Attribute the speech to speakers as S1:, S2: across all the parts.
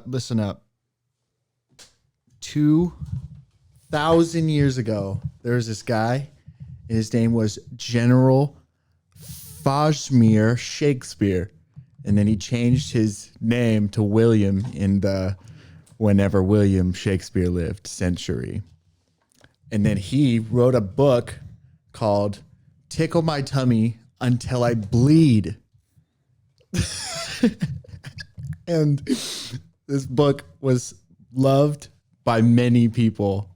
S1: Listen up. 2,000 years ago, there was this guy. His name was General Fajmir Shakespeare. And then he changed his name to William in the whenever William Shakespeare lived century. And then he wrote a book called Tickle My Tummy Until I Bleed. And this book was loved by many people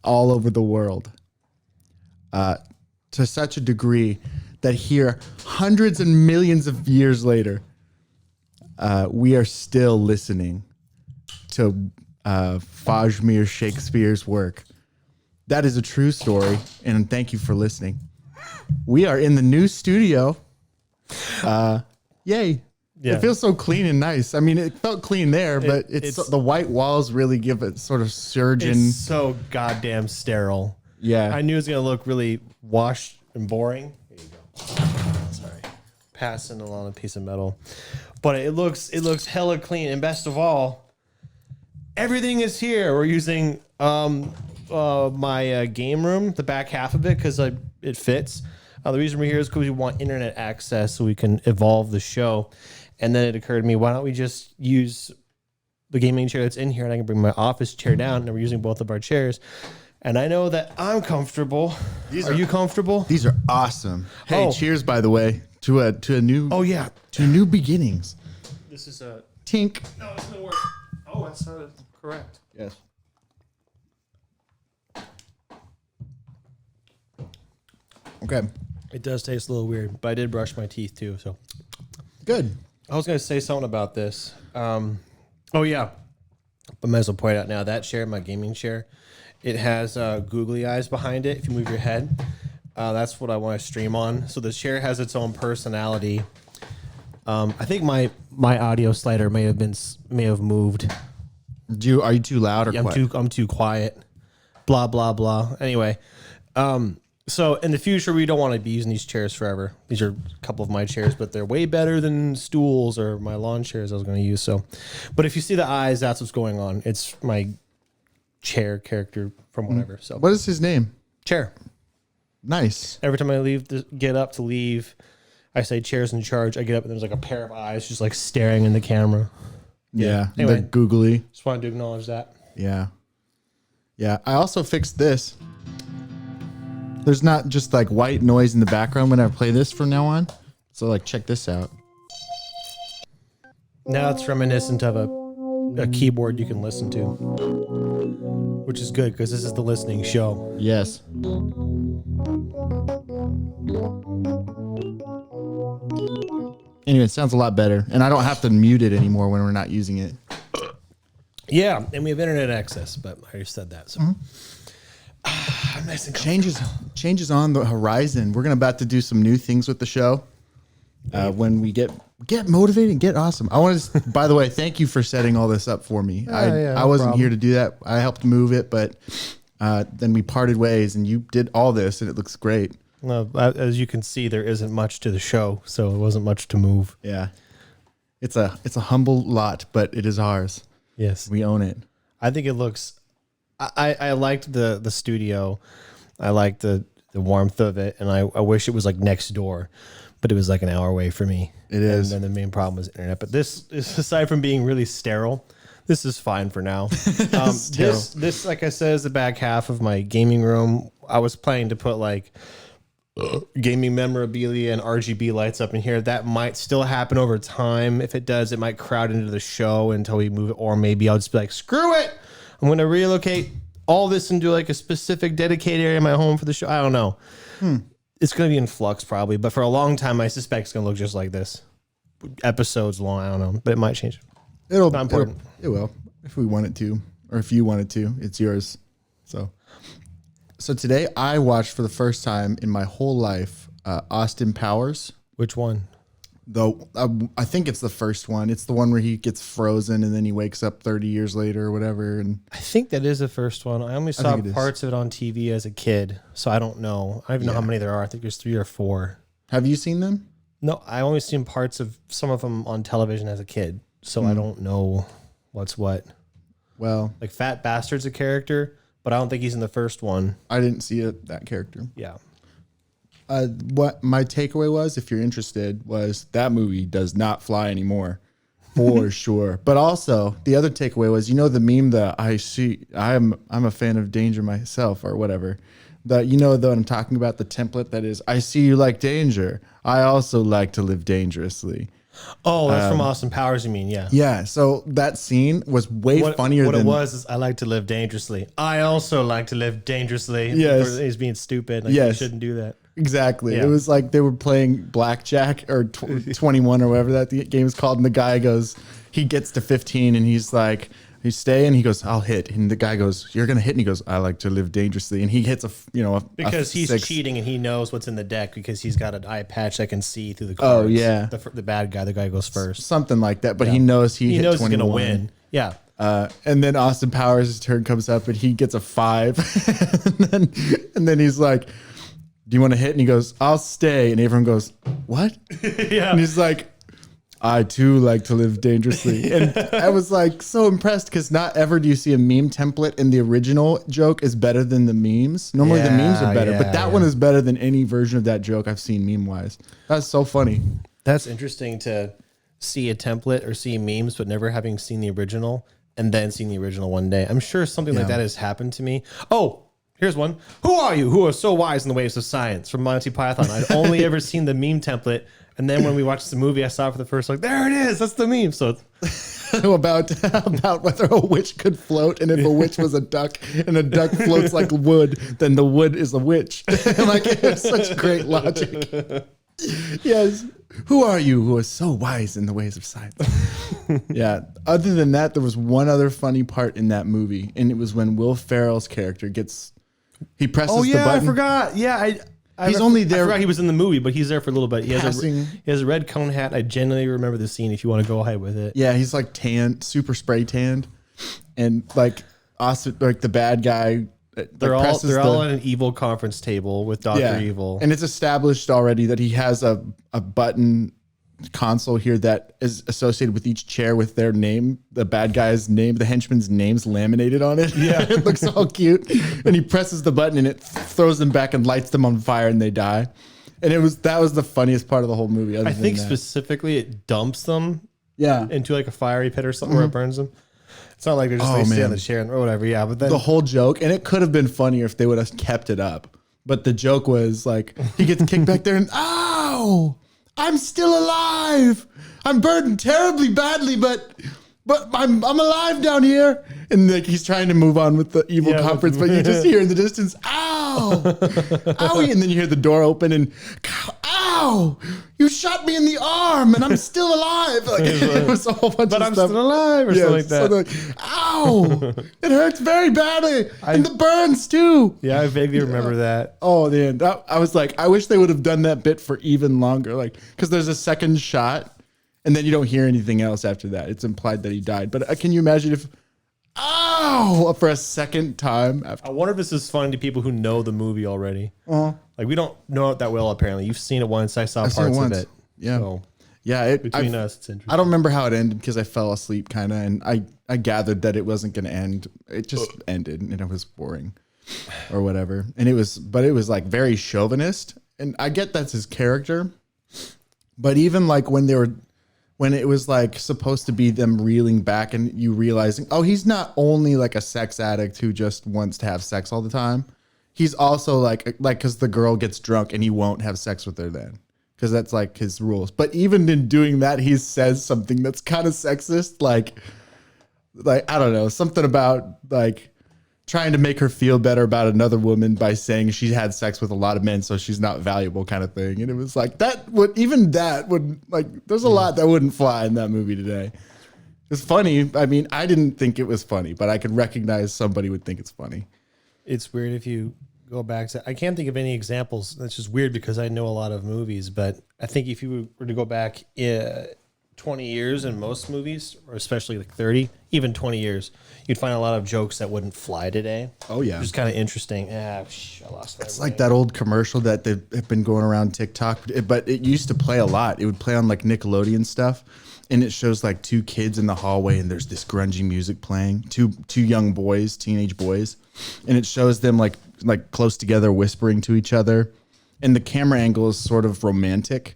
S1: all over the world, to such a degree that here, hundreds and millions of years later, we are still listening to Fajmir Shakespeare's work. That is a true story, and thank you for listening. We are in the new studio. Yay. Yeah. It feels so clean and nice. I mean, it felt clean there, but it's the white walls really give it sort of surgeon.
S2: It's so goddamn sterile.
S1: Yeah.
S2: I knew it was going to look really washed and boring. Here you go. Sorry. Passing along a piece of metal. But it looks hella clean. And best of all, everything is here. We're using my game room, the back half of it, because it fits. The reason we're here is because we want internet access so we can evolve the show. And then it occurred to me, why don't we just use the gaming chair that's in here, and I can bring my office chair down, and we're using both of our chairs. And I know that I'm comfortable. Are you comfortable?
S1: These are awesome. Hey, cheers, by the way, to a new.
S2: Oh yeah,
S1: to new beginnings.
S2: This is a
S1: tink.
S2: No, it's gonna work. Oh, that's not correct.
S1: Yes. Okay.
S2: It does taste a little weird, but I did brush my teeth too, so
S1: good.
S2: I was going to say something about this. Oh, yeah. But I might as well point out now, that chair, my gaming chair, it has googly eyes behind it if you move your head. That's what I want to stream on. So the chair has its own personality. I think my audio slider may have moved.
S1: Are you too loud or quiet?
S2: I'm too quiet. Blah, blah, blah. Anyway, so in the future, we don't want to be using these chairs forever. These are a couple of my chairs, but they're way better than stools or my lawn chairs I was going to use. So, but if you see the eyes, that's what's going on. It's my chair character from whatever. So,
S1: what is his name?
S2: Chair.
S1: Nice.
S2: Every time I get up to leave, I say chair's in charge. I get up and there's like a pair of eyes just like staring in the camera.
S1: Yeah.
S2: Anyway,
S1: the googly.
S2: Just wanted to acknowledge that.
S1: Yeah. Yeah. I also fixed this. There's not just like white noise in the background when I play this from now on. So like, check this out.
S2: Now it's reminiscent of a keyboard you can listen to, which is good because this is the listening show.
S1: Yes. Anyway, it sounds a lot better. And I don't have to mute it anymore when we're not using it.
S2: Yeah, and we have internet access, but I already said that. So. I'm nice and
S1: changes on the horizon. We're about to do some new things with the show. When we get motivated and get awesome. I want to, by the way, thank you for setting all this up for me. I wasn't here to do that. I helped move it, but then we parted ways and you did all this and it looks great.
S2: No, as you can see, there isn't much to the show, so it wasn't much to move.
S1: Yeah. It's a humble lot, but it is ours.
S2: Yes.
S1: We own it.
S2: I think it looks I liked the studio. I liked the warmth of it, and I wish it was like next door, but it was like an hour away for me.
S1: It is.
S2: And then the main problem was internet. But this is, aside from being really sterile, this is fine for now. This, like I said, is the back half of my gaming room. I was planning to put like gaming memorabilia and RGB lights up in here. That might still happen over time. If it does, it might crowd into the show until we move it, or maybe I'll just be like, screw it. I'm going to relocate all this into like a specific dedicated area in my home for the show. I don't know. It's going to be in flux probably, but for a long time, I suspect it's going to look just like this. Episodes long, I don't know, but it might change.
S1: It's not important. It will, if we want it to, or if you want it to, it's yours. So today I watched for the first time in my whole life, Austin Powers.
S2: Which one?
S1: Though I think it's the first one. It's the one where he gets frozen and then he wakes up 30 years later or whatever. And
S2: I think that is the first one. I only saw parts of it on TV as a kid, so I don't know. I don't even know how many there are. I think there's 3 or 4.
S1: Have you seen them?
S2: No, I only seen parts of some of them on television as a kid, so I don't know What's what?
S1: Well,
S2: Like Fat Bastard's a character, but I don't think he's in the first one.
S1: I didn't see that character.
S2: Yeah.
S1: What my takeaway was, if you're interested, was that movie does not fly anymore, for sure. But also the other takeaway was, the meme that I'm a fan of danger myself or whatever. That that I'm talking about, the template that is, I see you like danger. I also like to live dangerously.
S2: Oh, that's from Austin Powers, you mean? Yeah.
S1: Yeah. So that scene was way funnier
S2: what
S1: than
S2: it was. Is I like to live dangerously. I also like to live dangerously.
S1: Yes.
S2: He's being stupid. Like,
S1: Yes.
S2: You shouldn't do that.
S1: Exactly.
S2: Yeah.
S1: It was like they were playing blackjack or 21 or whatever that the game is called. And the guy goes, he gets to 15 and he's like, he's staying. He goes, I'll hit. And the guy goes, you're going to hit. And he goes, I like to live dangerously. And he hits
S2: Because he's
S1: 6.
S2: cheating and he knows what's in the deck because he's got an eye patch that can see through the cards.
S1: Oh, yeah.
S2: The bad guy, the guy goes first.
S1: Then like that. But he knows he hit
S2: knows
S1: 21.
S2: he's going to win. Yeah.
S1: And then Austin Powers' turn comes up and he gets a 5. and then he's like, do you want to hit? And he goes, I'll stay. And everyone goes, what?
S2: Yeah.
S1: And he's like, I too like to live dangerously. And I was like so impressed because not ever do you see a meme template and the original joke is better than the memes. Normally the memes are better, but that one is better than any version of that joke I've seen meme wise. That's so funny.
S2: That's interesting to see a template or see memes, but never having seen the original and then seeing the original one day. I'm sure something like that has happened to me. Oh, here's one. Who are you who are so wise in the ways of science? From Monty Python. I'd only ever seen the meme template. And then when we watched the movie, I saw it for the first, like, there it is. That's the meme. So
S1: about whether a witch could float, and if a witch was a duck and a duck floats like wood, then the wood is a witch. Like, it's such great logic. Yes. Who are you who are so wise in the ways of science? Yeah. Other than that, there was one other funny part in that movie, and it was when Will Ferrell's character presses the button.
S2: I forgot. Yeah,
S1: He's only there.
S2: I forgot he was in the movie, but he's there for a little bit. He
S1: Passing.
S2: has a red cone hat. I genuinely remember the scene. If you want to go ahead with it,
S1: Yeah, he's like tan, super spray tanned, and like also like the bad guy.
S2: they're all at an evil conference table with Dr. Evil,
S1: and it's established already that he has a button console here that is associated with each chair with their name, the bad guy's name, the henchman's name's laminated on it. Yeah, it looks all cute. And he presses the button and it throws them back and lights them on fire and they die. And that was the funniest part of the whole movie.
S2: I think specifically it dumps them into like a fiery pit or something where it burns them. It's not like they're just stay on the chair or whatever. Yeah, but then
S1: the whole joke, and it could have been funnier if they would have kept it up. But the joke was like he gets kicked back there and ow! I'm still alive. I'm burned terribly badly, but I'm alive down here. And like he's trying to move on with the evil conference, but you just hear in the distance, ow, owie, and then you hear the door open and ow, you shot me in the arm and I'm still alive. Like it was a whole bunch
S2: but
S1: of
S2: I'm
S1: stuff.
S2: still alive or something like that.
S1: So like, ow, it hurts very badly, and the burns too.
S2: Yeah, I vaguely remember that.
S1: Oh, man. I was like, I wish they would have done that bit for even longer. Like, because there's a second shot and then you don't hear anything else after that. It's implied that he died. But can you imagine if, ow, for a second time after?
S2: I wonder if this is funny to people who know the movie already. Like, we don't know it that well, apparently. You've seen it once. I saw parts of it.
S1: Yeah.
S2: So,
S1: yeah.
S2: between us, it's interesting.
S1: I don't remember how it ended because I fell asleep kind of. And I gathered that it wasn't going to end. It just ended and it was boring or whatever. And it was like very chauvinist. And I get that's his character. But even like when it was like supposed to be them reeling back and you realizing, oh, he's not only like a sex addict who just wants to have sex all the time. He's also like, cause the girl gets drunk and he won't have sex with her then. Cause that's like his rules. But even in doing that, he says something that's kind of sexist. Like, I don't know, something about like trying to make her feel better about another woman by saying she had sex with a lot of men, so she's not valuable kind of thing. And it was like, there's a lot that wouldn't fly in that movie today. It's funny. I mean, I didn't think it was funny, but I could recognize somebody would think it's funny.
S2: It's weird if you go back to, I can't think of any examples. That's just weird because I know a lot of movies, but I think if you were to go back 20 years in most movies, or especially like 30, even 20 years, you'd find a lot of jokes that wouldn't fly today.
S1: Oh, yeah.
S2: Which is kind of interesting. I lost my
S1: It's like that old commercial that they've been going around TikTok, but it used to play a lot. It would play on like Nickelodeon stuff, and it shows like two kids in the hallway, and there's this grungy music playing. Two young boys, teenage boys, and it shows them like close together, whispering to each other, and the camera angle is sort of romantic.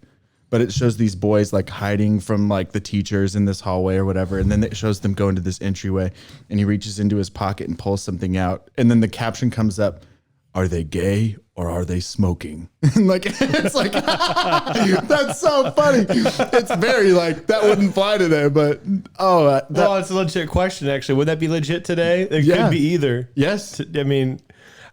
S1: But it shows these boys like hiding from like the teachers in this hallway or whatever. And then it shows them go into this entryway, and he reaches into his pocket and pulls something out. And then the caption comes up, "Are they gay or are they smoking?" And like, it's like, that's so funny. It's very like, that wouldn't fly today, but
S2: well, it's a legit question actually. Would that be legit today? It could be either.
S1: Yes.
S2: I mean,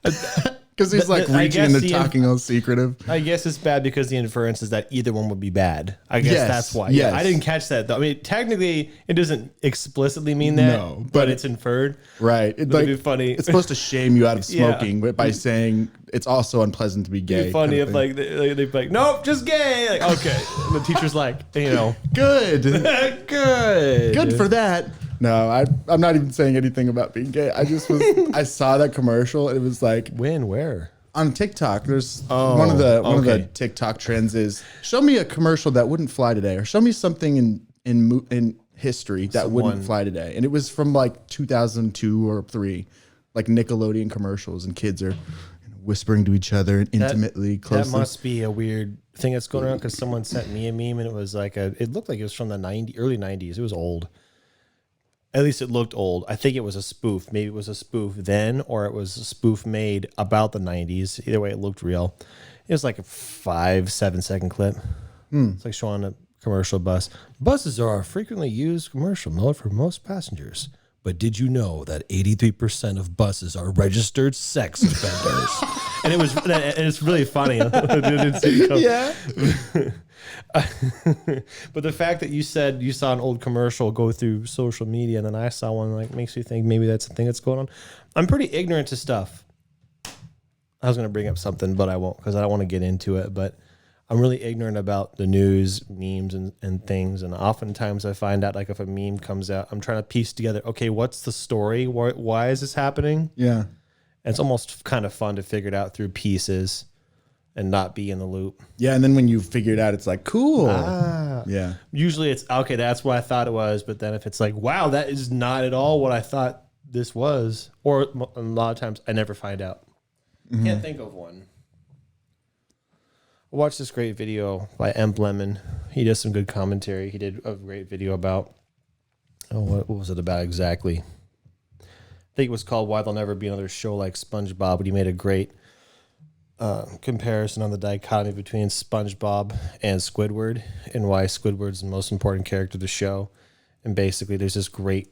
S1: because he's like reaching into talking all secretive.
S2: I guess it's bad because the inference is that either one would be bad. I guess that's why.
S1: Yes.
S2: I didn't catch that though. I mean, technically, it doesn't explicitly mean that,
S1: No,
S2: but it's inferred.
S1: Right. It's
S2: It'd
S1: like,
S2: be funny.
S1: It's supposed to shame you out of smoking, but by saying it's also unpleasant to be gay.
S2: It'd be funny if like they'd be like, nope, just gay. Like, okay. And the teacher's like,
S1: good. Good for that. No, I'm not even saying anything about being gay. I just was. I saw that commercial, and it was like,
S2: where?
S1: On TikTok. There's one of the TikTok trends is show me a commercial that wouldn't fly today, or show me something in history that wouldn't fly today. And it was from like 2002 or 3, like Nickelodeon commercials, and kids are whispering to each other and intimately, closely.
S2: That must be a weird thing that's going around because someone sent me a meme, and it was like it looked like it was from the early 90s. It was old. At least it looked old. I think it was a spoof. Maybe it was a spoof then, or it was a spoof made about the 90s. Either way, it looked real. It was like a 5-7 second clip. It's like showing a commercial bus. Buses are a frequently used commercial mode for most passengers. But did you know that 83% of buses are registered sex offenders? And it's really funny.
S1: Yeah.
S2: But the fact that you said you saw an old commercial go through social media, and then I saw one, like, makes you think maybe that's the thing that's going on. I'm pretty ignorant to stuff. I was going to bring up something, but I won't because I don't want to get into it. But I'm really ignorant about the news, memes, and things. And oftentimes I find out, like, if a meme comes out, I'm trying to piece together, okay, what's the story? Why is this happening?
S1: Yeah.
S2: And it's almost kind of fun to figure it out through pieces and not be in the loop.
S1: Yeah, and then when you figure it out, it's like, cool. Yeah.
S2: Usually it's, okay, that's what I thought it was. But then if it's like, wow, that is not at all what I thought this was. Or a lot of times I never find out. Can't think of one. I watched this great video by Emp Lemon. He does some good commentary. He did a great video about, what was it about exactly? I think it was called Why There'll Never Be Another Show Like SpongeBob, but he made a great comparison on the dichotomy between SpongeBob and Squidward and why Squidward's the most important character of the show. And basically there's this great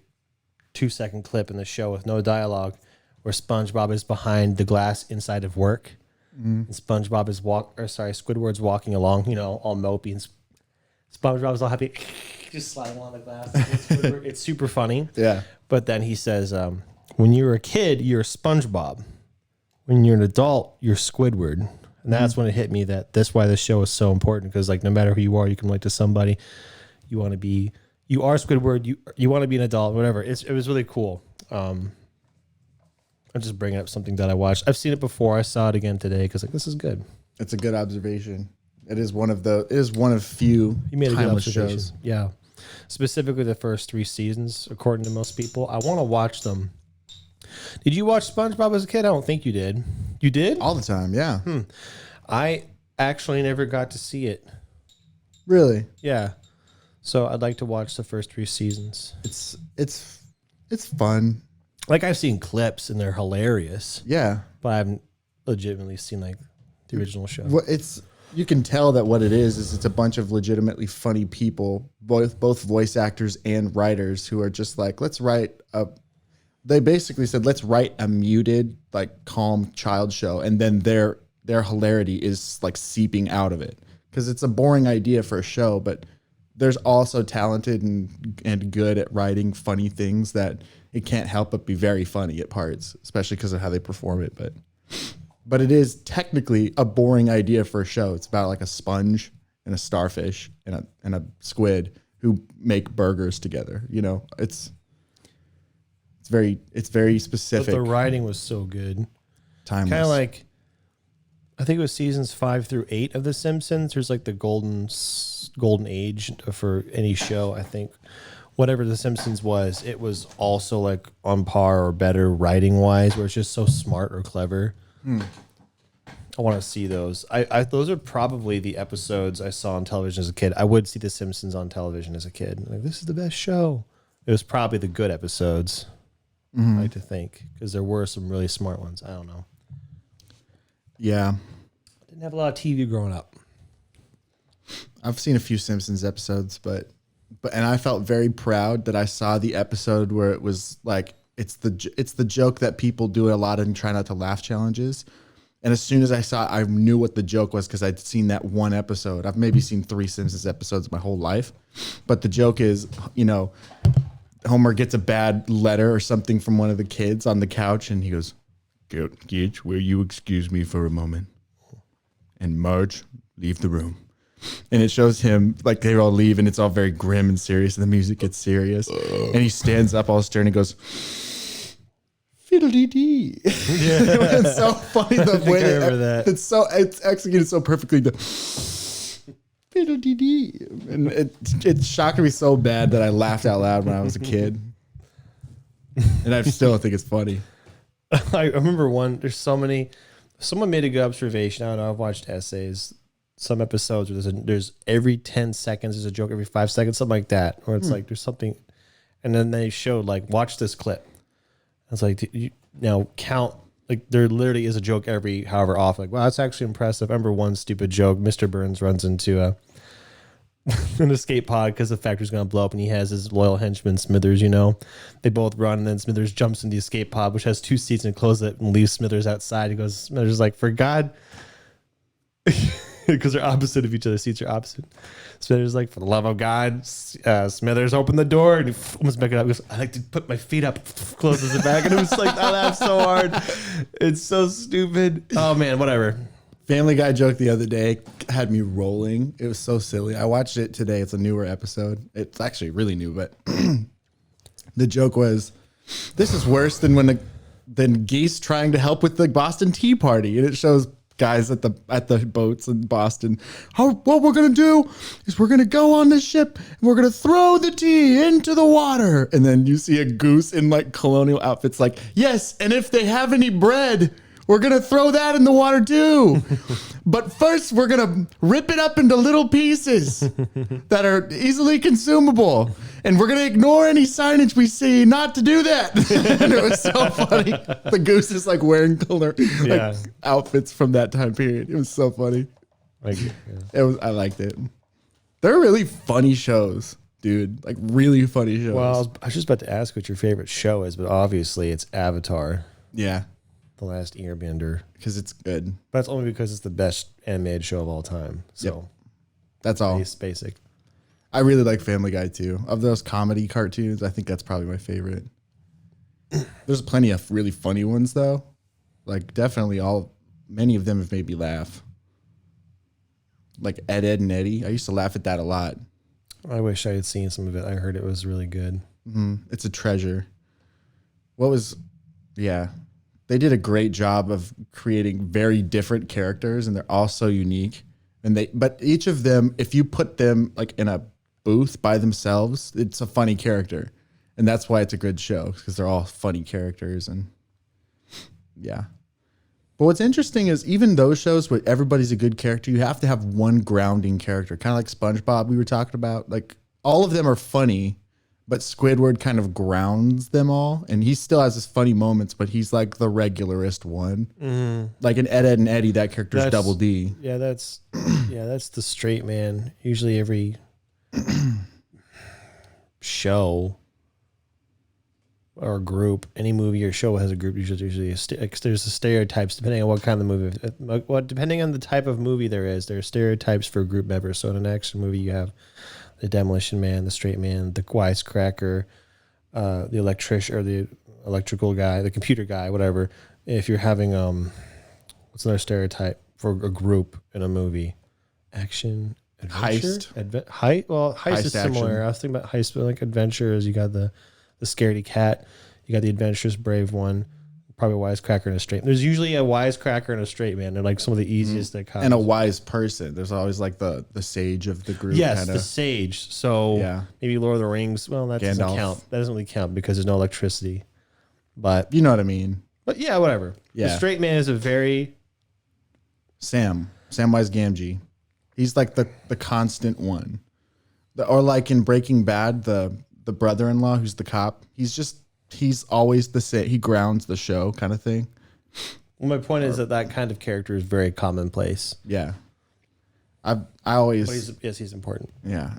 S2: 2-second clip in the show with no dialogue where SpongeBob is behind the glass inside of work. And SpongeBob is Squidward's walking along, all mopey, and SpongeBob's all happy, just sliding along the glass. It's super funny.
S1: Yeah.
S2: But then he says, when you were a kid, you're SpongeBob. When you're an adult, you're Squidward. And that's when it hit me that's why this show is so important, because like no matter who you are, you can relate to somebody. You are Squidward. You want to be an adult, whatever. It was really cool. I'm just bringing up something that I watched. I've seen it before. I saw it again today because this is good.
S1: It's a good observation. It is one of few
S2: You made a good
S1: timeless
S2: observation.
S1: shows.
S2: Yeah. Specifically the first 3 seasons, according to most people. I want to watch them. Did you watch SpongeBob as a kid? I don't think you did. You did?
S1: All the time, yeah.
S2: I actually never got to see it.
S1: Really?
S2: Yeah. So I'd like to watch the first 3 seasons.
S1: It's fun.
S2: Like I've seen clips and they're hilarious.
S1: Yeah.
S2: But I haven't legitimately seen like the original show.
S1: Well, you can tell that what it is it's a bunch of legitimately funny people, both voice actors and writers who are just like, they basically said, let's write a muted, like calm child show. And then their hilarity is like seeping out of it. Cause it's a boring idea for a show, but there's also talented and good at writing funny things that it can't help but be very funny at parts, especially because of how they perform it. But it is technically a boring idea for a show. It's about like a sponge and a starfish and a squid who make burgers together. You know, it's very specific.
S2: But the writing was so good.
S1: Timeless.
S2: Kind of like, I think it was seasons 5 through 8 of The Simpsons. There's like the golden age for any show. I think whatever The Simpsons was, it was also like on par or better writing wise, where it's just so smart or clever. I want to see those. Those are probably the episodes I saw on television as a kid. I would see The Simpsons on television as a kid. Like, this is the best show. It was probably the good episodes. I like to think, because there were some really smart ones. I don't know.
S1: Yeah.
S2: Didn't have a lot of TV growing up.
S1: I've seen a few Simpsons episodes, but I felt very proud that I saw the episode where it was like it's the joke that people do a lot in Try Not to Laugh challenges. And as soon as I saw it, I knew what the joke was because I'd seen that one episode. I've maybe seen 3 Simpsons episodes my whole life. But the joke is, you know, Homer gets a bad letter or something from one of the kids on the couch, and he goes, "Gage, will you excuse me for a moment? And Marge, leave the room." And it shows him, like, they all leave, and it's all very grim and serious, and the music gets serious. And he stands up all stern and goes, "Fiddle-dee-dee." It's so funny the way
S2: I remember that.
S1: It's executed so perfectly. Fiddle-dee-dee. And it shocked me so bad that I laughed out loud when I was a kid. And I still think it's funny.
S2: I remember there's so many. Someone made a good observation. I don't know. I've watched essays, some episodes where there's every 10 seconds there's a joke, every 5 seconds, something like that, where it's like there's something, and then they showed like, watch this clip. It's like, you now count, like there literally is a joke every however often. Like, wow, that's actually impressive. I remember one stupid joke. Mr. Burns runs into an escape pod because the factory's going to blow up, and he has his loyal henchman Smithers, you know. They both run, and then Smithers jumps in the escape pod, which has 2 seats, and closes it and leaves Smithers outside. He goes, Smithers is like, for God, because they're opposite of each other. Seats are opposite. Smithers is like, for the love of God, Smithers, open the door. And he almost back it up. He goes, I like to put my feet up, closes it back. And it was like, I laughed so hard. It's so stupid. Oh, man, whatever.
S1: Family Guy joke the other day had me rolling. It was so silly. I watched it today. It's a newer episode. It's actually really new, but the joke was, this is worse than than geese trying to help with the Boston Tea Party. And it shows guys at the boats in Boston. What we're gonna do is we're gonna go on this ship and we're gonna throw the tea into the water. And then you see a goose in like colonial outfits, like, yes, and if they have any bread, we're going to throw that in the water too. But first, we're going to rip it up into little pieces that are easily consumable. And we're going to ignore any signage we see not to do that. And it was so funny. The goose is like wearing outfits from that time period. It was so funny. I liked it. They're really funny shows, dude. Like really funny shows.
S2: Well, I was just about to ask what your favorite show is, but obviously it's Avatar.
S1: Yeah.
S2: The Last Airbender.
S1: Because it's good.
S2: But that's only because it's the best animated show of all time. So
S1: yep. That's all.
S2: It's basic.
S1: I really like Family Guy too. Of those comedy cartoons, I think that's probably my favorite. There's plenty of really funny ones though. Like definitely many of them have made me laugh. Like Ed, Edd and Eddy. I used to laugh at that a lot.
S2: I wish I had seen some of it. I heard it was really good.
S1: It's a treasure. They did a great job of creating very different characters, and they're all so unique. But each of them, if you put them like in a booth by themselves, it's a funny character, and that's why it's a good show because they're all funny characters. And yeah, but what's interesting is even those shows where everybody's a good character, you have to have one grounding character, kind of like SpongeBob we were talking about. Like all of them are funny, but Squidward kind of grounds them all, and he still has his funny moments, but he's like the regularist one. Like in Ed, Edd and Eddy, that character's Double D.
S2: Yeah, that's the straight man. Usually every show or group, any movie or show has a group. Usually there's the stereotypes depending on what kind of movie. Depending on the type of movie there are stereotypes for group members. So in an action movie, you have the Demolition Man, the straight man, the wisecracker, the electrician or the electrical guy, the computer guy, whatever. If you're having what's another stereotype for a group in a movie? Action,
S1: Heist.
S2: Heist is similar.
S1: action.
S2: I was thinking about heist, but like adventure is you got the scaredy cat, you got the adventurous brave one, probably a wisecracker and a straight. There's usually a wisecracker and a straight man. They're like some of the easiest that come.
S1: And a wise person. There's always like the sage of the group.
S2: Yes,
S1: kinda.
S2: the sage. So
S1: Yeah.
S2: maybe Lord of the Rings. Well, that doesn't
S1: Gandalf.
S2: count. That doesn't really count because there's no electricity. But
S1: You know what I mean?
S2: yeah, whatever.
S1: Yeah.
S2: The straight man is a very
S1: Samwise Gamgee. He's like the constant one. Or like in Breaking Bad, the brother-in-law who's the cop. He's always the same. He grounds the show kind of thing.
S2: well, my point is that kind of character is very commonplace.
S1: Yeah. I always
S2: But he's important.
S1: yeah.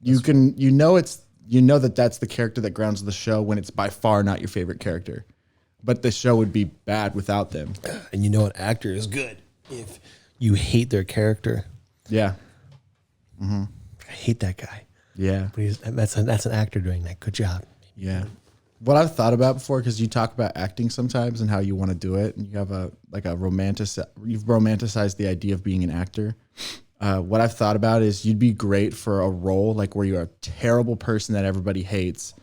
S1: You know that's the character that grounds the show when it's by far not your favorite character. But the show would be bad without them.
S2: And you know an actor is good if you hate their character.
S1: Yeah.
S2: I hate that guy.
S1: Yeah.
S2: But that's an actor doing that. Good job.
S1: Yeah. What I've thought about before, because you talk about acting sometimes and how you want to do it, and you have you've romanticized the idea of being an actor. What I've thought about is you'd be great for a role like where you're a terrible person that everybody hates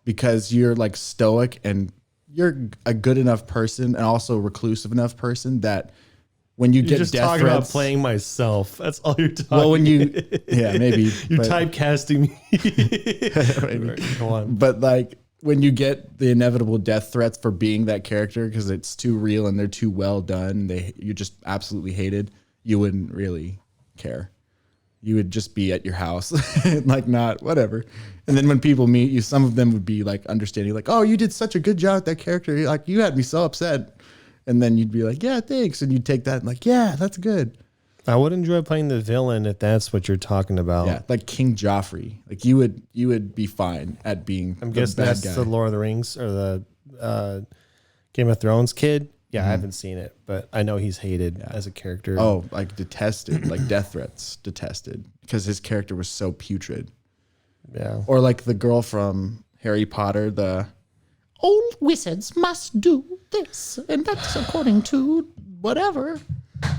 S1: because you're like stoic and you're a good enough person and also reclusive enough person that when you
S2: You're
S1: get
S2: just
S1: death
S2: talking
S1: threats,
S2: about playing myself. That's all you're talking.
S1: well, when you, yeah, maybe
S2: you're
S1: but-
S2: typecasting me.
S1: maybe.
S2: Go on.
S1: But like when you get the inevitable death threats for being that character because it's too real and they're too well done, you're just absolutely hated. You wouldn't really care. You would just be at your house, like not whatever. And then when people meet you, some of them would be like understanding, like, "Oh, you did such a good job with that character. Like you had me so upset." And then you'd be like, "Yeah, thanks." And you'd take that and like, "Yeah, that's good."
S2: I would enjoy playing the villain if that's what you're talking about.
S1: Yeah, like King Joffrey. Like you would be fine at being
S2: I'm
S1: the
S2: guessing
S1: bad
S2: that's
S1: guy.
S2: the Lord of the Rings or the Game of Thrones kid. Yeah, I haven't seen it, but I know he's hated as a character.
S1: Oh, like detested, like death threats, detested because his character was so putrid.
S2: yeah.
S1: Or like the girl from Harry Potter, the old wizards must do this, and that's according to whatever.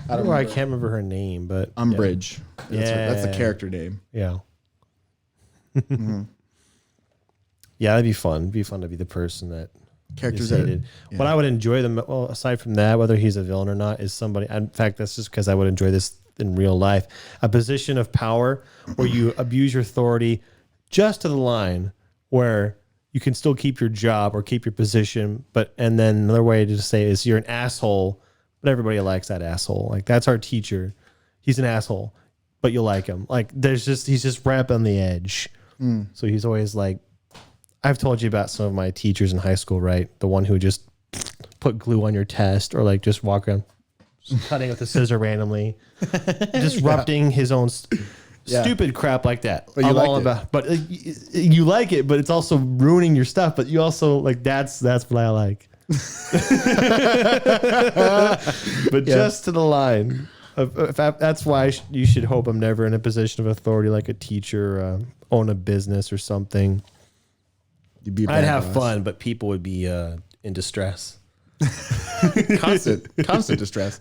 S2: I can't remember her name, but
S1: Umbridge. That's the
S2: Yeah.
S1: character name.
S2: yeah. Yeah, that'd be fun. It'd be fun to be the person that
S1: Characters
S2: is
S1: that
S2: hated. What I would enjoy well, aside from that, whether he's a villain or not, is somebody. In fact, that's just because I would enjoy this in real life. A position of power where you abuse your authority just to the line where you can still keep your job or keep your position, and then another way to say is you're an asshole, but everybody likes that asshole. Like that's our teacher. He's an asshole, but you like him. Like he's just right up on the edge. So he's always like, I've told you about some of my teachers in high school, right? The one who just put glue on your test or like just walk around cutting with a scissor randomly, disrupting his own stupid crap like that.
S1: But you
S2: I'm
S1: liked
S2: all
S1: it.
S2: about, but you like it, but it's also ruining your stuff. But you also like that's what I like. But just to the line. That's why you should hope I'm never in a position of authority like a teacher, own a business or something.
S1: You'd be a
S2: I'd
S1: bad
S2: have
S1: boss.
S2: fun, but people would be in distress.
S1: constant distress.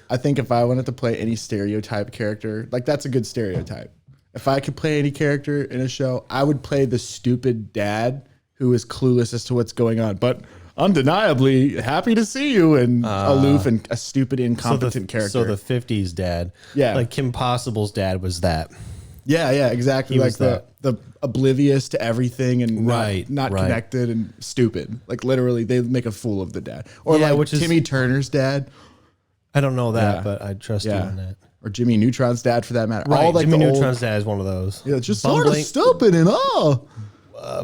S1: I think if I wanted to play any stereotype character, like that's a good stereotype. If I could play any character in a show, I would play the stupid dad who is clueless as to what's going on, but undeniably happy to see you and aloof and a stupid, incompetent character.
S2: So the 50s dad.
S1: Yeah.
S2: Like Kim Possible's dad was that.
S1: yeah, exactly.
S2: He
S1: Like
S2: was that.
S1: the oblivious to everything and
S2: Right,
S1: not
S2: right.
S1: connected and stupid. Like literally, they make a fool of the dad. Or
S2: Yeah,
S1: like
S2: which is-
S1: Timmy Turner's dad.
S2: I don't know that,
S1: Yeah.
S2: but I trust you
S1: Yeah.
S2: on that.
S1: Or Jimmy Neutron's dad for that matter.
S2: Right.
S1: All like
S2: Jimmy
S1: the
S2: Neutron's
S1: old,
S2: dad is one of those.
S1: yeah, just sort of stupid and all.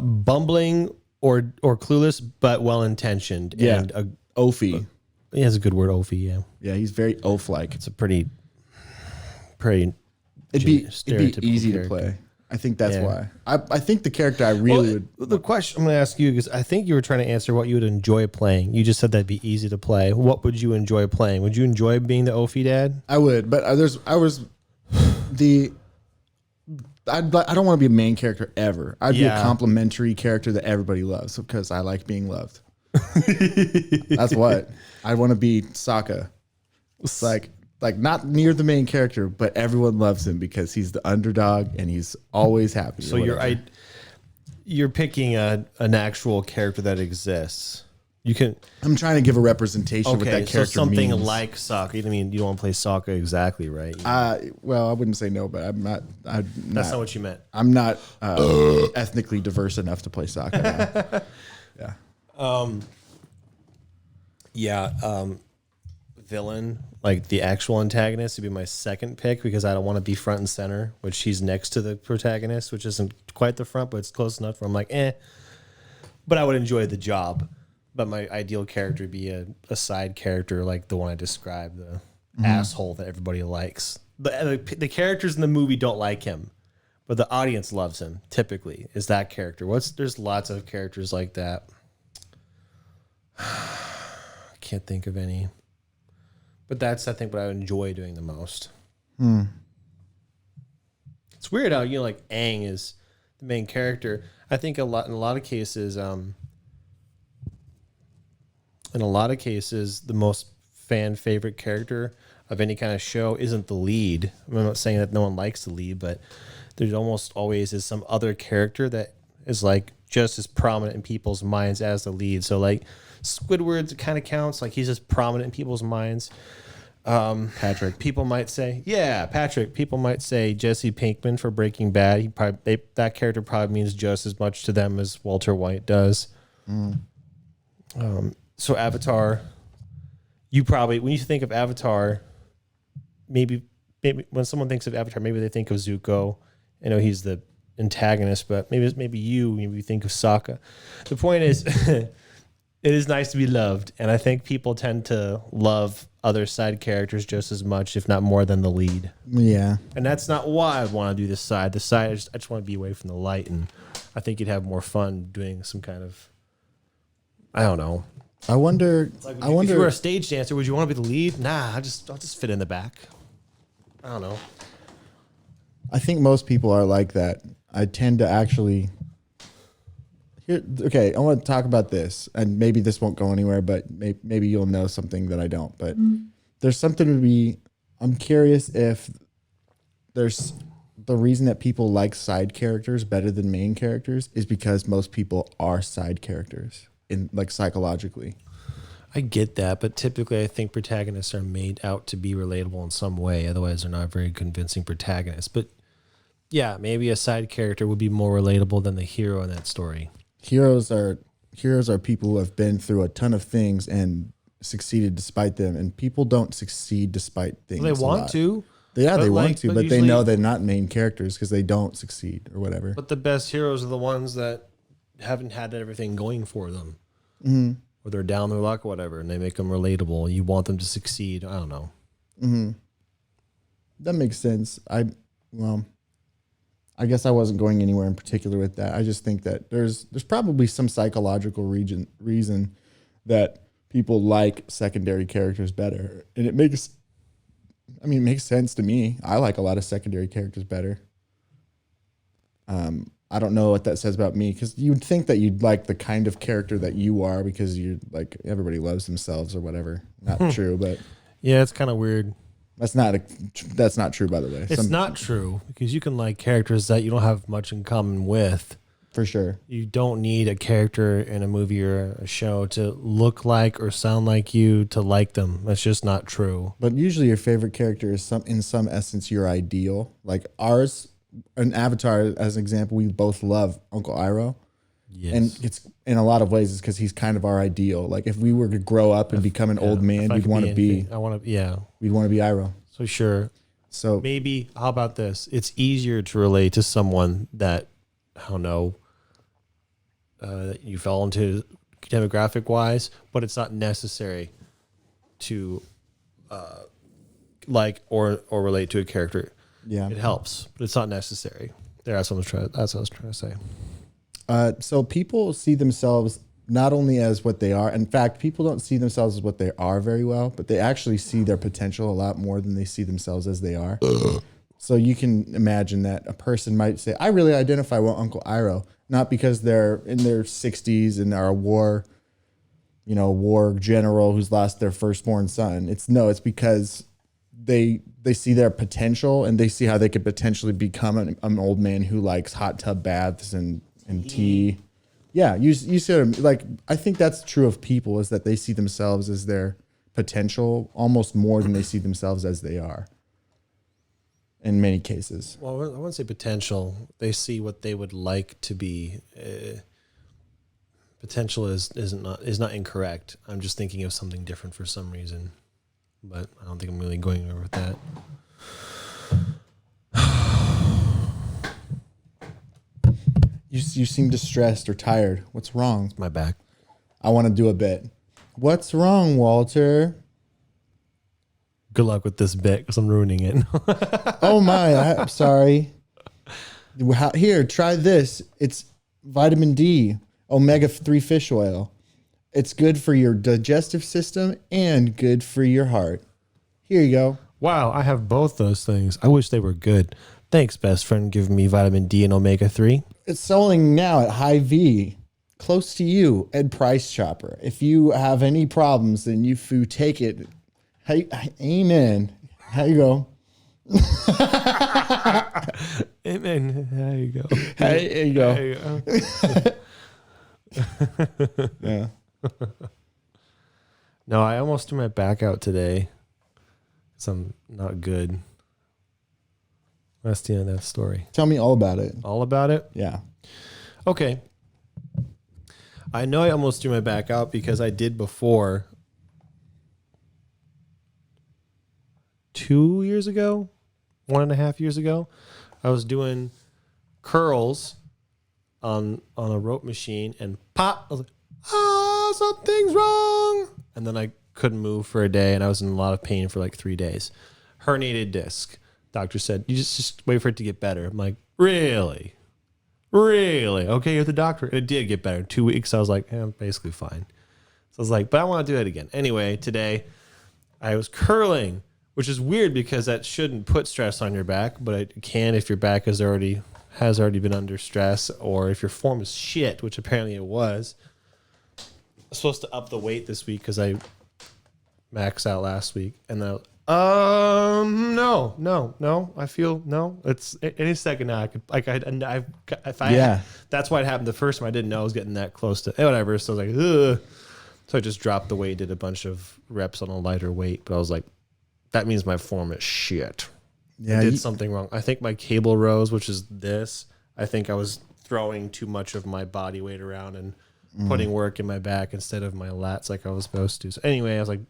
S2: Bumbling or clueless, but well intentioned.
S1: Yeah.
S2: And
S1: Oafy.
S2: he has a good word, Ophi. Yeah.
S1: Yeah, he's very oaf-like.
S2: It's a pretty
S1: It'd be
S2: stereotypical
S1: easy to
S2: character.
S1: play. I think that's
S2: Yeah.
S1: why. I think the character I really would.
S2: The question I'm going to ask you, because I think you were trying to answer what you would enjoy playing. You just said that'd be easy to play. What would you enjoy playing? Would you enjoy being the Ophi dad?
S1: I would, but I don't want to be a main character ever. I'd be
S2: Yeah.
S1: a complimentary character that everybody loves because I like being loved. That's what I want to be. Sokka. It's like like not near the main character, but everyone loves him because he's the underdog and he's always happy.
S2: So you're picking an actual character that exists. You can.
S1: I'm trying to give a representation what that character
S2: so something
S1: means.
S2: like Sokka. I mean, you don't want to play Sokka exactly, right?
S1: Well, I wouldn't say no, but
S2: That's not what you meant.
S1: I'm not ethnically diverse enough to play Sokka.
S2: Yeah. Villain, like the actual antagonist, would be my second pick because I don't want to be front and center, which he's next to the protagonist, which isn't quite the front, but it's close enough where I'm like, eh. But I would enjoy the job. But my ideal character would be a side character like the one I described, the asshole that everybody likes. The characters in the movie don't like him, but the audience loves him, typically, is that character. There's lots of characters like that. I can't think of any. But that's, I think, what I enjoy doing the most. It's weird how, like Aang is the main character. I think in a lot of cases, the most fan favorite character of any kind of show isn't the lead. I'm not saying that no one likes the lead, but there's almost always is some other character that is like just as prominent in people's minds as the lead. So like Squidward kind of counts, like he's just prominent in people's minds.
S1: Patrick.
S2: People might say, Patrick. People might say Jesse Pinkman for Breaking Bad. That character probably means just as much to them as Walter White does. So Avatar, when you think of Avatar, maybe when someone thinks of Avatar, maybe they think of Zuko. I know he's the antagonist, but maybe you think of Sokka. The point is, it is nice to be loved, and I think people tend to love other side characters just as much, if not more, than the lead.
S1: Yeah.
S2: And that's not why I want to do this side. The side, I just want to be away from the light, and I think you'd have more fun doing some kind of, I don't know.
S1: I wonder.
S2: If you were a stage dancer, would you want to be the lead? Nah, I'll just fit in the back. I don't know.
S1: I think most people are like that. I tend to actually. Okay, I want to talk about this, and maybe this won't go anywhere, but maybe you'll know something that I don't. But there's something to be. I'm curious if there's the reason that people like side characters better than main characters is because most people are side characters in like psychologically.
S2: I get that, but typically I think protagonists are made out to be relatable in some way. Otherwise, they're not very convincing protagonists. But yeah, maybe a side character would be more relatable than the hero in that story.
S1: Heroes are people who have been through a ton of things and succeeded despite them, and people don't succeed despite things.
S2: Well, they want to.
S1: Yeah, they want to, but they know they're not main characters because they don't succeed or whatever.
S2: But the best heroes are the ones that haven't had everything going for them, or they're down their luck or whatever, and they make them relatable. You want them to succeed. I don't know.
S1: That makes sense. I guess I wasn't going anywhere in particular with that. I just think that there's probably some psychological reason that people like secondary characters better. And it makes sense to me. I like a lot of secondary characters better. I don't know what that says about me, because you'd think that you'd like the kind of character that you are because you're like everybody loves themselves or whatever. Not true, but
S2: yeah, it's kind of weird.
S1: That's not true, by the way.
S2: It's not true, because you can like characters that you don't have much in common with.
S1: For sure.
S2: You don't need a character in a movie or a show to look like or sound like you to like them. That's just not true.
S1: But usually your favorite character is in some essence your ideal. Like ours, an Avatar, as an example, we both love Uncle Iroh.
S2: Yes.
S1: And it's in a lot of ways it's because he's kind of our ideal. Like if we were to grow up and become an old man, we'd want to be. We'd want to be Iroh.
S2: So sure.
S1: So
S2: maybe how about this? It's easier to relate to someone that, I don't know, you fell into demographic wise, but it's not necessary to like or relate to a character.
S1: Yeah,
S2: it helps, but it's not necessary. That's what I was trying to say.
S1: So people see themselves not only as what they are. In fact, people don't see themselves as what they are very well, but they actually see their potential a lot more than they see themselves as they are. So you can imagine that a person might say, I really identify with Uncle Iroh, not because they're in their 60s and are a war general who's lost their firstborn son. It's because they see their potential and they see how they could potentially become an old man who likes hot tub baths and tea. Yeah, you see what I mean? Like, I think that's true of people, is that they see themselves as their potential almost more than they see themselves as they are in many cases.
S2: Well, I wouldn't say potential. They see what they would like to be. Potential is not incorrect. I'm just thinking of something different for some reason, but I don't think I'm really going over with that.
S1: You seem distressed or tired. What's wrong?
S2: It's my back.
S1: I want to do a bit. What's wrong, Walter?
S2: Good luck with this bit because I'm ruining it.
S1: Oh my, I'm sorry. Here, try this. It's vitamin D, omega-3 fish oil. It's good for your digestive system and good for your heart. Here you go.
S2: Wow, I have both those things. I wish they were good. Thanks, best friend, giving me vitamin D and omega-3.
S1: It's selling now at Hy-Vee, close to you, at Price Chopper. If you have any problems, then you take it. Hey, amen. How you go?
S2: Amen. There you go.
S1: Hey, there you go.
S2: There you go.
S1: Yeah.
S2: No, I almost threw my back out today because I'm not good. That's the end of that story.
S1: Tell me all about it.
S2: All about it?
S1: Yeah.
S2: Okay. I know I almost threw my back out because I did before 2 years ago, 1.5 years ago. I was doing curls on a rope machine and pop. I was like, something's wrong. And then I couldn't move for a day and I was in a lot of pain for like 3 days. Herniated disc. Doctor said, you just wait for it to get better. I'm like, really? Really? Okay, you're the doctor. It did get better. 2 weeks, I was like, I'm basically fine. So I was like, but I want to do it again. Anyway, today I was curling, which is weird because that shouldn't put stress on your back, but it can if your back has already been under stress, or if your form is shit, which apparently it was. I was supposed to up the weight this week because I maxed out last week, and then no. I feel no. It's any second now. That's why it happened the first time. I didn't know I was getting that close to whatever. So I was like, ugh. So I just dropped the weight, did a bunch of reps on a lighter weight, but I was like, that means my form is shit.
S1: Yeah,
S2: I did something wrong. I think my cable rose, which is this. I think I was throwing too much of my body weight around and putting work in my back instead of my lats like I was supposed to. So anyway, I was like,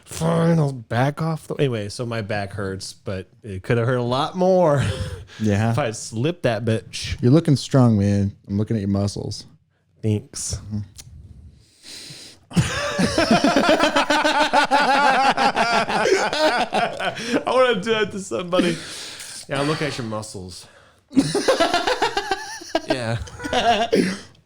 S2: fine, I'll back off. Anyway, so my back hurts, but it could have hurt a lot more.
S1: Yeah.
S2: If I had slipped that bitch.
S1: You're looking strong, man. I'm looking at your muscles.
S2: Thanks.
S1: Mm-hmm.
S2: I want to do that to somebody. Yeah, I'm looking at your muscles. Yeah.
S1: Oh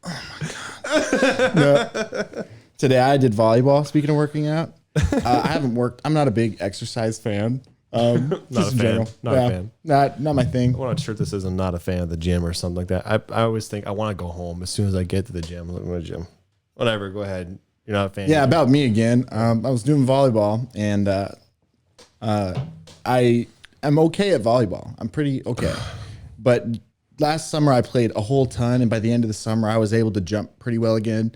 S1: my God. No. Today I did volleyball. Speaking of working out, I haven't worked. I'm not a big exercise fan.
S2: Not a fan. Not a fan.
S1: Not my thing.
S2: I want a shirt that says I'm not a fan of the gym or something like that. I always think I want to go home as soon as I get to the gym. I'm looking at the gym. Whatever. Go ahead. You're not a fan.
S1: Yeah, about me again. I was doing volleyball, and I am okay at volleyball. I'm pretty okay. But last summer I played a whole ton, and by the end of the summer I was able to jump pretty well again.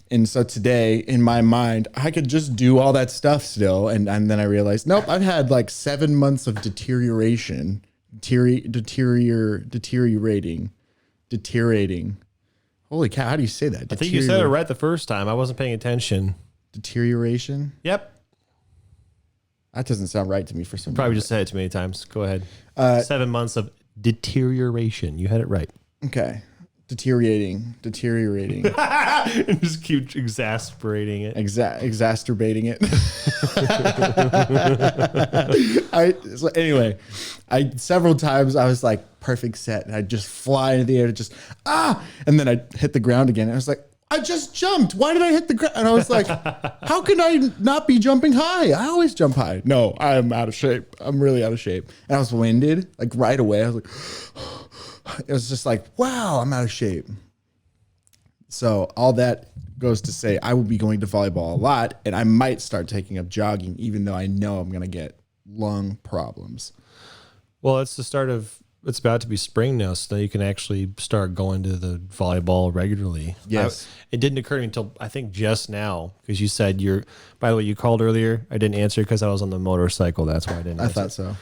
S1: And so today, in my mind, I could just do all that stuff still. And then I realized, nope, I've had like 7 months of deteriorating. Holy cow, how do you say that?
S2: I think you said it right the first time. I wasn't paying attention.
S1: Deterioration?
S2: Yep.
S1: That doesn't sound right to me for some
S2: Probably
S1: reason.
S2: just said it too many times. Go ahead. 7 months of deterioration. You had it right.
S1: Okay. Deteriorating.
S2: Just keep exasperating it.
S1: Exacerbating it. Anyway, several times I was like perfect set, and I'd just fly into the air to just and then I'd hit the ground again. I was like, I just jumped. Why did I hit the ground? And I was like, how can I not be jumping high? I always jump high. No, I am out of shape. I'm really out of shape. And I was winded like right away. I was like, it was just like, wow, I'm out of shape. So all that goes to say I will be going to volleyball a lot, and I might start taking up jogging, even though I know I'm going to get lung problems.
S2: Well, it's the start of, it's about to be spring now, so you can actually start going to the volleyball regularly.
S1: Yes.
S2: It didn't occur to me until I think just now, because you said by the way, you called earlier. I didn't answer because I was on the motorcycle. That's why I didn't answer.
S1: I thought so.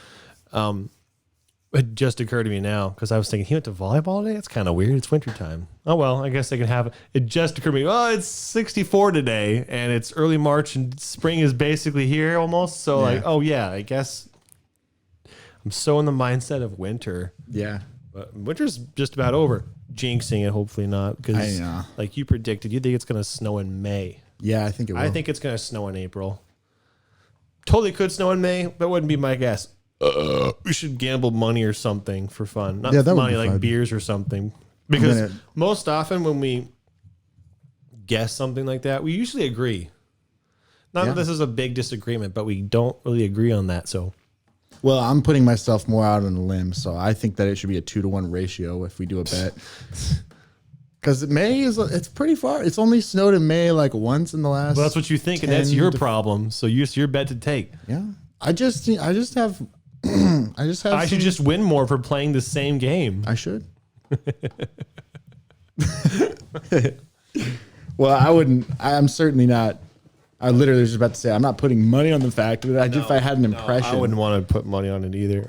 S2: It just occurred to me now because I was thinking he went to volleyball today. It's kind of weird. It's wintertime. Oh, well, I guess they can have it. Just occurred to me. Oh, it's 64 today and it's early March and spring is basically here almost. So like, oh yeah, I guess I'm so in the mindset of winter.
S1: Yeah.
S2: But winter's just about over. Jinxing it, hopefully not. Because like you predicted, you think it's going to snow in May.
S1: Yeah, I think it will.
S2: I think it's going to snow in April. Totally could snow in May. That wouldn't be my guess. We should gamble money or something for fun. Not money, like fun. Beers or something. Because most often when we guess something like that, we usually agree. Not that this is a big disagreement, but we don't really agree on that. So,
S1: well, I'm putting myself more out on a limb, so I think that it should be a 2-to-1 ratio if we do a bet. Because May it's pretty far. It's only snowed in May like once in the last.
S2: Well, that's what you think, and that's your problem. So it's your bet to take.
S1: Yeah, I just have. I
S2: should just win more for playing the same game.
S1: I should. Well, I wouldn't. I'm certainly not. I literally was just about to say I'm not putting money on the fact that if I had an impression,
S2: I wouldn't want to put money on it either.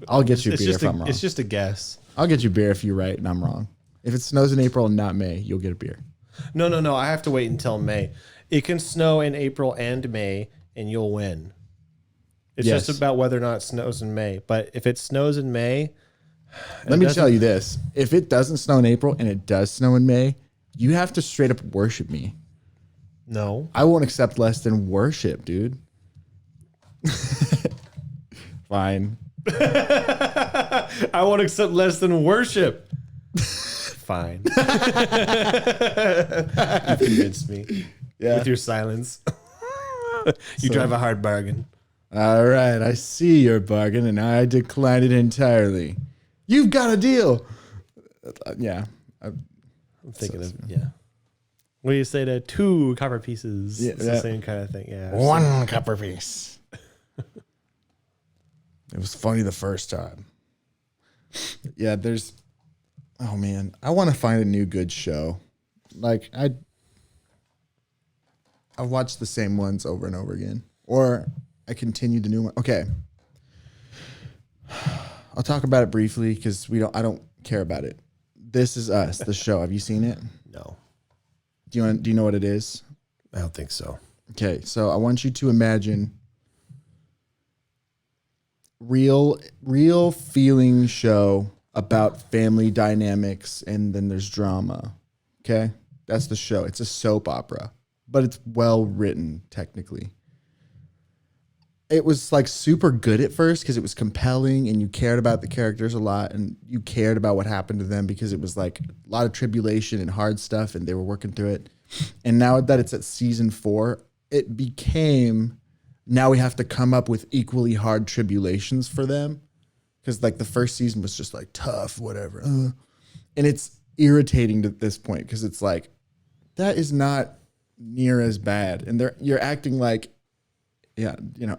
S1: I'll get you beer if I'm wrong.
S2: It's just a guess.
S1: I'll get you beer if you're right and I'm wrong. If it snows in April and not May, you'll get a beer.
S2: No. I have to wait until May. It can snow in April and May, and you'll win. It's just about whether or not it snows in May. But if it snows in May...
S1: Let me tell you this. If it doesn't snow in April and it does snow in May, you have to straight up worship me.
S2: No.
S1: I won't accept less than worship, dude. Fine.
S2: I won't accept less than worship. Fine. You convinced me.
S1: Yeah.
S2: With your silence. You drive a hard bargain.
S1: All right, I see your bargain, and I decline it entirely. You've got a deal. Yeah.
S2: I'm thinking of, What do you say to 2 copper pieces?
S1: Yeah,
S2: it's the same kind of thing. Yeah.
S1: 1 copper piece. It was funny the first time. Yeah, oh man, I want to find a new good show. Like I've watched the same ones over and over again, or I continue the new one. Okay. I'll talk about it briefly because I don't care about it. This Is Us, the show. Have you seen it?
S2: No.
S1: Do you know what it is?
S2: I don't think so.
S1: Okay, so I want you to imagine real feeling show about family dynamics, and then there's drama. Okay? That's the show. It's a soap opera, but it's well written technically. It was like super good at first because it was compelling and you cared about the characters a lot and you cared about what happened to them because it was like a lot of tribulation and hard stuff and they were working through it. And now that it's at season 4, it became, now we have to come up with equally hard tribulations for them. Because like the first season was just like tough, whatever. And it's irritating at this point because it's like, that is not near as bad. And you're acting like,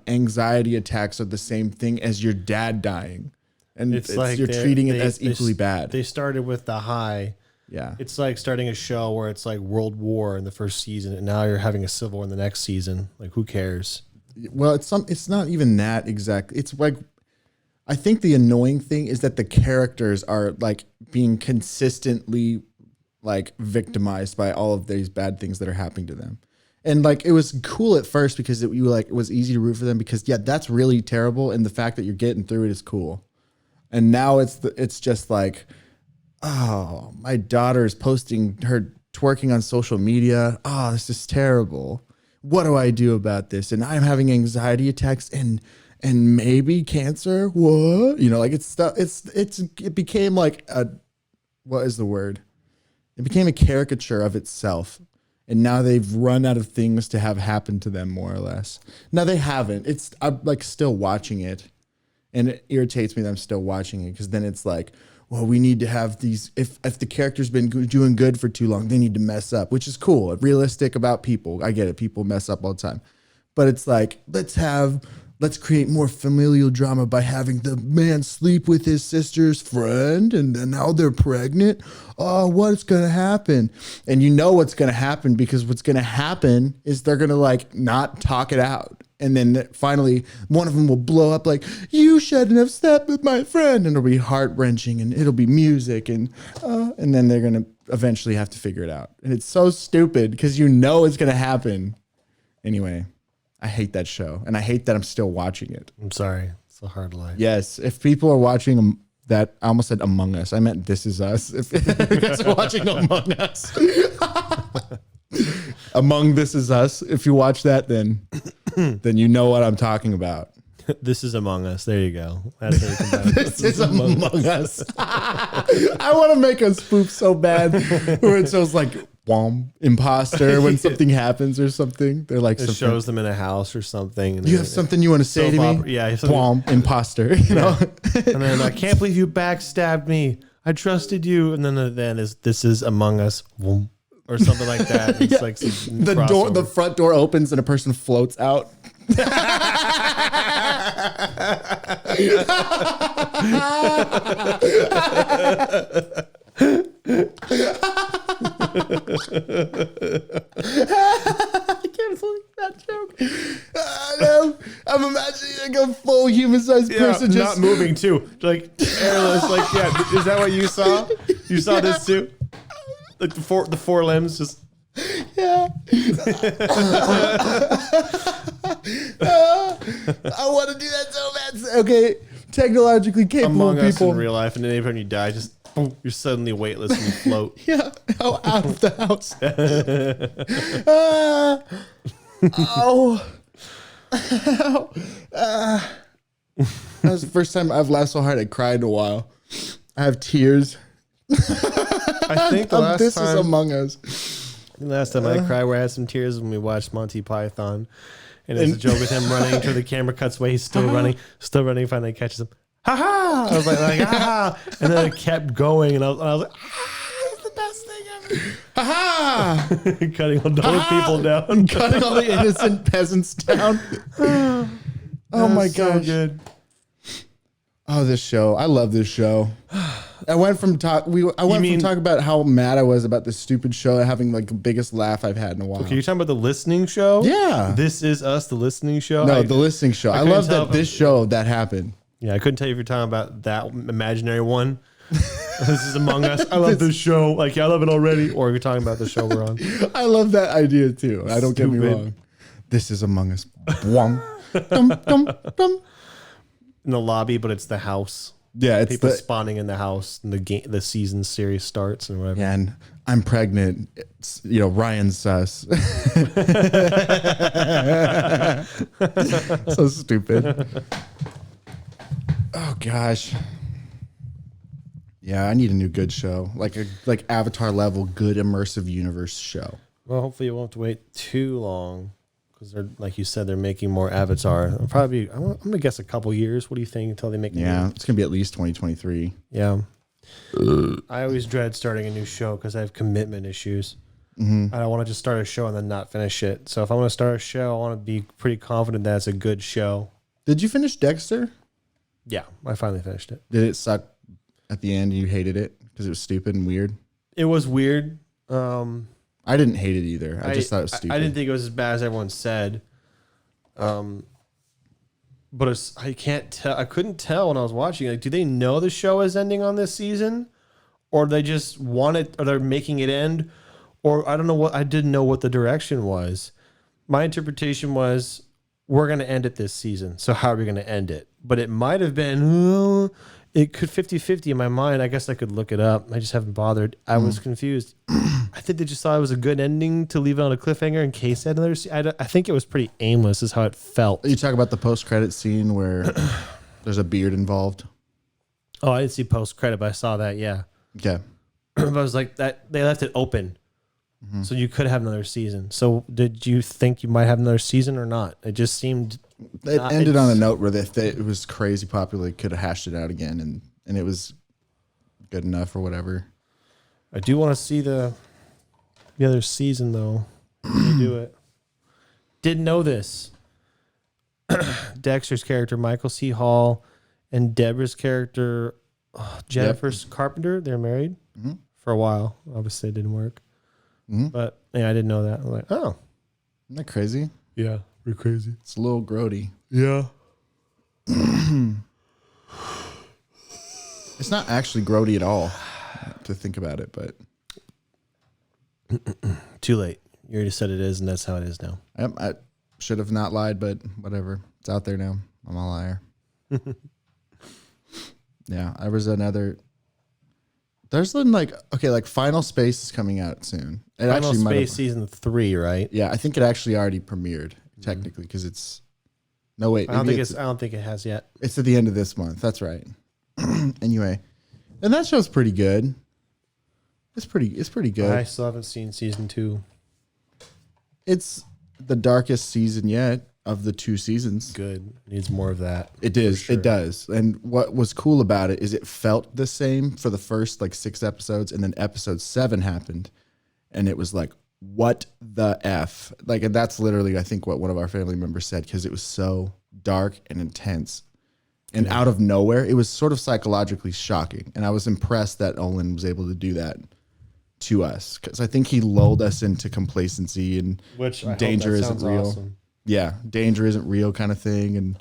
S1: anxiety attacks are the same thing as your dad dying. And it's like you're treating it as equally bad.
S2: They started with the high.
S1: Yeah.
S2: It's like starting a show where it's like World War in the first season and now you're having a civil war in the next season. Like who cares?
S1: Well, it's not even that exactly. It's like, I think the annoying thing is that the characters are like being consistently like victimized by all of these bad things that are happening to them. And like it was cool at first because it was easy to root for them because that's really terrible and the fact that you're getting through it is cool. And now it's just like, oh, my daughter is posting her twerking on social media. Oh, this is terrible. What do I do about this? And I'm having anxiety attacks and maybe cancer. What? Like it became like what is the word? It became a caricature of itself. And now they've run out of things to have happen to them, more or less. No, they haven't. I'm like still watching it. And it irritates me that I'm still watching it because then it's like, well, we need to have these. If the character's been doing good for too long, they need to mess up, which is cool. Realistic about people. I get it. People mess up all the time. But it's like, let's create more familial drama by having the man sleep with his sister's friend and then now they're pregnant. Oh, what's going to happen? And you know what's going to happen because what's going to happen is they're going to like not talk it out. And then finally one of them will blow up like, you shouldn't have slept with my friend. And it'll be heart wrenching and it'll be music. And then they're going to eventually have to figure it out. And it's so stupid because you know it's going to happen. Anyway. I hate that show, and I hate that I'm still watching it.
S2: I'm sorry. It's a hard life.
S1: Yes, if people are watching that, I almost said Among Us. I meant This Is Us. If you guys are watching Among Us. Among This Is Us. If you watch that, then you know what I'm talking about.
S2: This is Among Us. There you go. That's how you come back.
S1: This is Among Us. I want to make a spoof so bad where it shows like imposter when something happens or something. They're like,
S2: it shows them in a house or something. And
S1: you have something you want to say to me?
S2: Yeah.
S1: Imposter. You know?
S2: And then I can't believe you backstabbed me. I trusted you. And then this is Among Us. Or something like that. It's like some
S1: the front door opens and a person floats out. I can't believe that joke. No, I'm imagining like a full human-sized person just
S2: not moving too, like airless. Like, yeah, is that what you saw? You saw this too? Like the four limbs just.
S1: Yeah. I want to do that so bad. Okay, technologically capable
S2: Among Us
S1: people
S2: in real life, and then every time you die, just boom, you're suddenly weightless and you float.
S1: Yeah, out of the house. That was the first time I've laughed so hard I cried in a while. I have tears.
S2: I think the last
S1: This
S2: time
S1: is Among Us.
S2: Last time I cried where I had some tears when we watched Monty Python. And there's a joke with him running until the camera cuts away. He's still running, finally catches him. Ha ha! I was like ah! And then it kept going, and I was like, it's the best thing ever. Ha ha! Cutting all those people down.
S1: Cutting all the innocent peasants down. Oh my gosh.
S2: So good.
S1: Oh, this show. I love this show. I went from talking about how mad I was about this stupid show to having like the biggest laugh I've had in a while.
S2: Okay, you're talking about the listening show?
S1: Yeah.
S2: This Is Us, the listening show?
S1: No, the listening show. I love that this show that happened.
S2: Yeah, I couldn't tell you if you're talking about that imaginary one. This is Among Us. I love this show. Like, yeah, I love it already. Or you're talking about the show we're on.
S1: I love that idea too. I don't get me wrong. This is Among Us. Dum, dum, dum.
S2: In the lobby, but it's the house.
S1: Yeah, it's
S2: people spawning in the house, and the season series starts and whatever.
S1: Yeah, and I'm pregnant. It's, Ryan's sus. So stupid. Oh gosh. Yeah, I need a new good show, like Avatar level, good immersive universe show.
S2: Well, hopefully you won't have to wait too long. Because they're, like you said, they're making more Avatar. I'm gonna guess a couple years. What do you think until they make?
S1: It's gonna be at least 2023.
S2: Yeah. I always dread starting a new show because I have commitment issues.
S1: Mm-hmm.
S2: I don't want to just start a show and then not finish it. So if I want to start a show, I want to be pretty confident that it's a good show.
S1: Did you finish Dexter?
S2: Yeah, I finally finished it.
S1: Did it suck at the end? You hated it because it was stupid and weird.
S2: It was weird.
S1: I didn't hate it either. I just thought it was stupid.
S2: I didn't think it was as bad as everyone said. But I can't tell. I couldn't tell when I was watching. Like, do they know the show is ending on this season, or they just want it, or they're making it end, or I don't know what. I didn't know what the direction was. My interpretation was we're going to end it this season. So how are we going to end it? But it might have been. It could 50-50 in my mind. I guess I could look it up. I just haven't bothered. I was confused. I think they just thought it was a good ending to leave it on a cliffhanger in case they had another season. I think it was pretty aimless is how it felt.
S1: You talk about the post-credit scene where there's a beard involved?
S2: Oh, I didn't see post-credit, but I saw that, yeah.
S1: Okay.
S2: But I was like, that they left it open. Mm-hmm. So you could have another season. So did you think you might have another season or not? It just seemed...
S1: It ended on a note where it was crazy popular. They could have hashed it out again, and it was good enough or whatever.
S2: I do want to see the other season though. They do it. Didn't know this. Dexter's character Michael C. Hall and Deborah's character Jennifer Carpenter, they're married for a while. Obviously, it didn't work. But yeah, I didn't know that. I'm like, oh,
S1: Isn't that crazy?
S2: yeah, we're crazy.
S1: It's a little grody.
S2: Yeah.
S1: It's not actually grody at all to think about it, but
S2: Too late. You already said it is, and that's how it is now.
S1: I should have not lied, but whatever. It's out there now. I'm a liar. Yeah, I was another. There's been like Final Space is coming out soon.
S2: Final Space season 3, right?
S1: Yeah, I think it actually already premiered technically because it's. No wait,
S2: I don't think it has yet.
S1: It's at the end of this month. That's right. Anyway, and that show's pretty good. It's pretty good.
S2: I still haven't seen season 2.
S1: It's the darkest season yet of the 2 seasons.
S2: Good. Needs more of that.
S1: It is.
S2: Sure.
S1: It does. And what was cool about it is it felt the same for the first 6 episodes, and then episode 7 happened, and it was like, what the F? And that's literally, I think, what one of our family members said, because it was so dark and intense. And out of nowhere, it was sort of psychologically shocking. And I was impressed that Olin was able to do that to us, because I think he lulled us into complacency and
S2: Which
S1: danger isn't real.
S2: Awesome.
S1: Yeah, danger isn't real kind of thing. And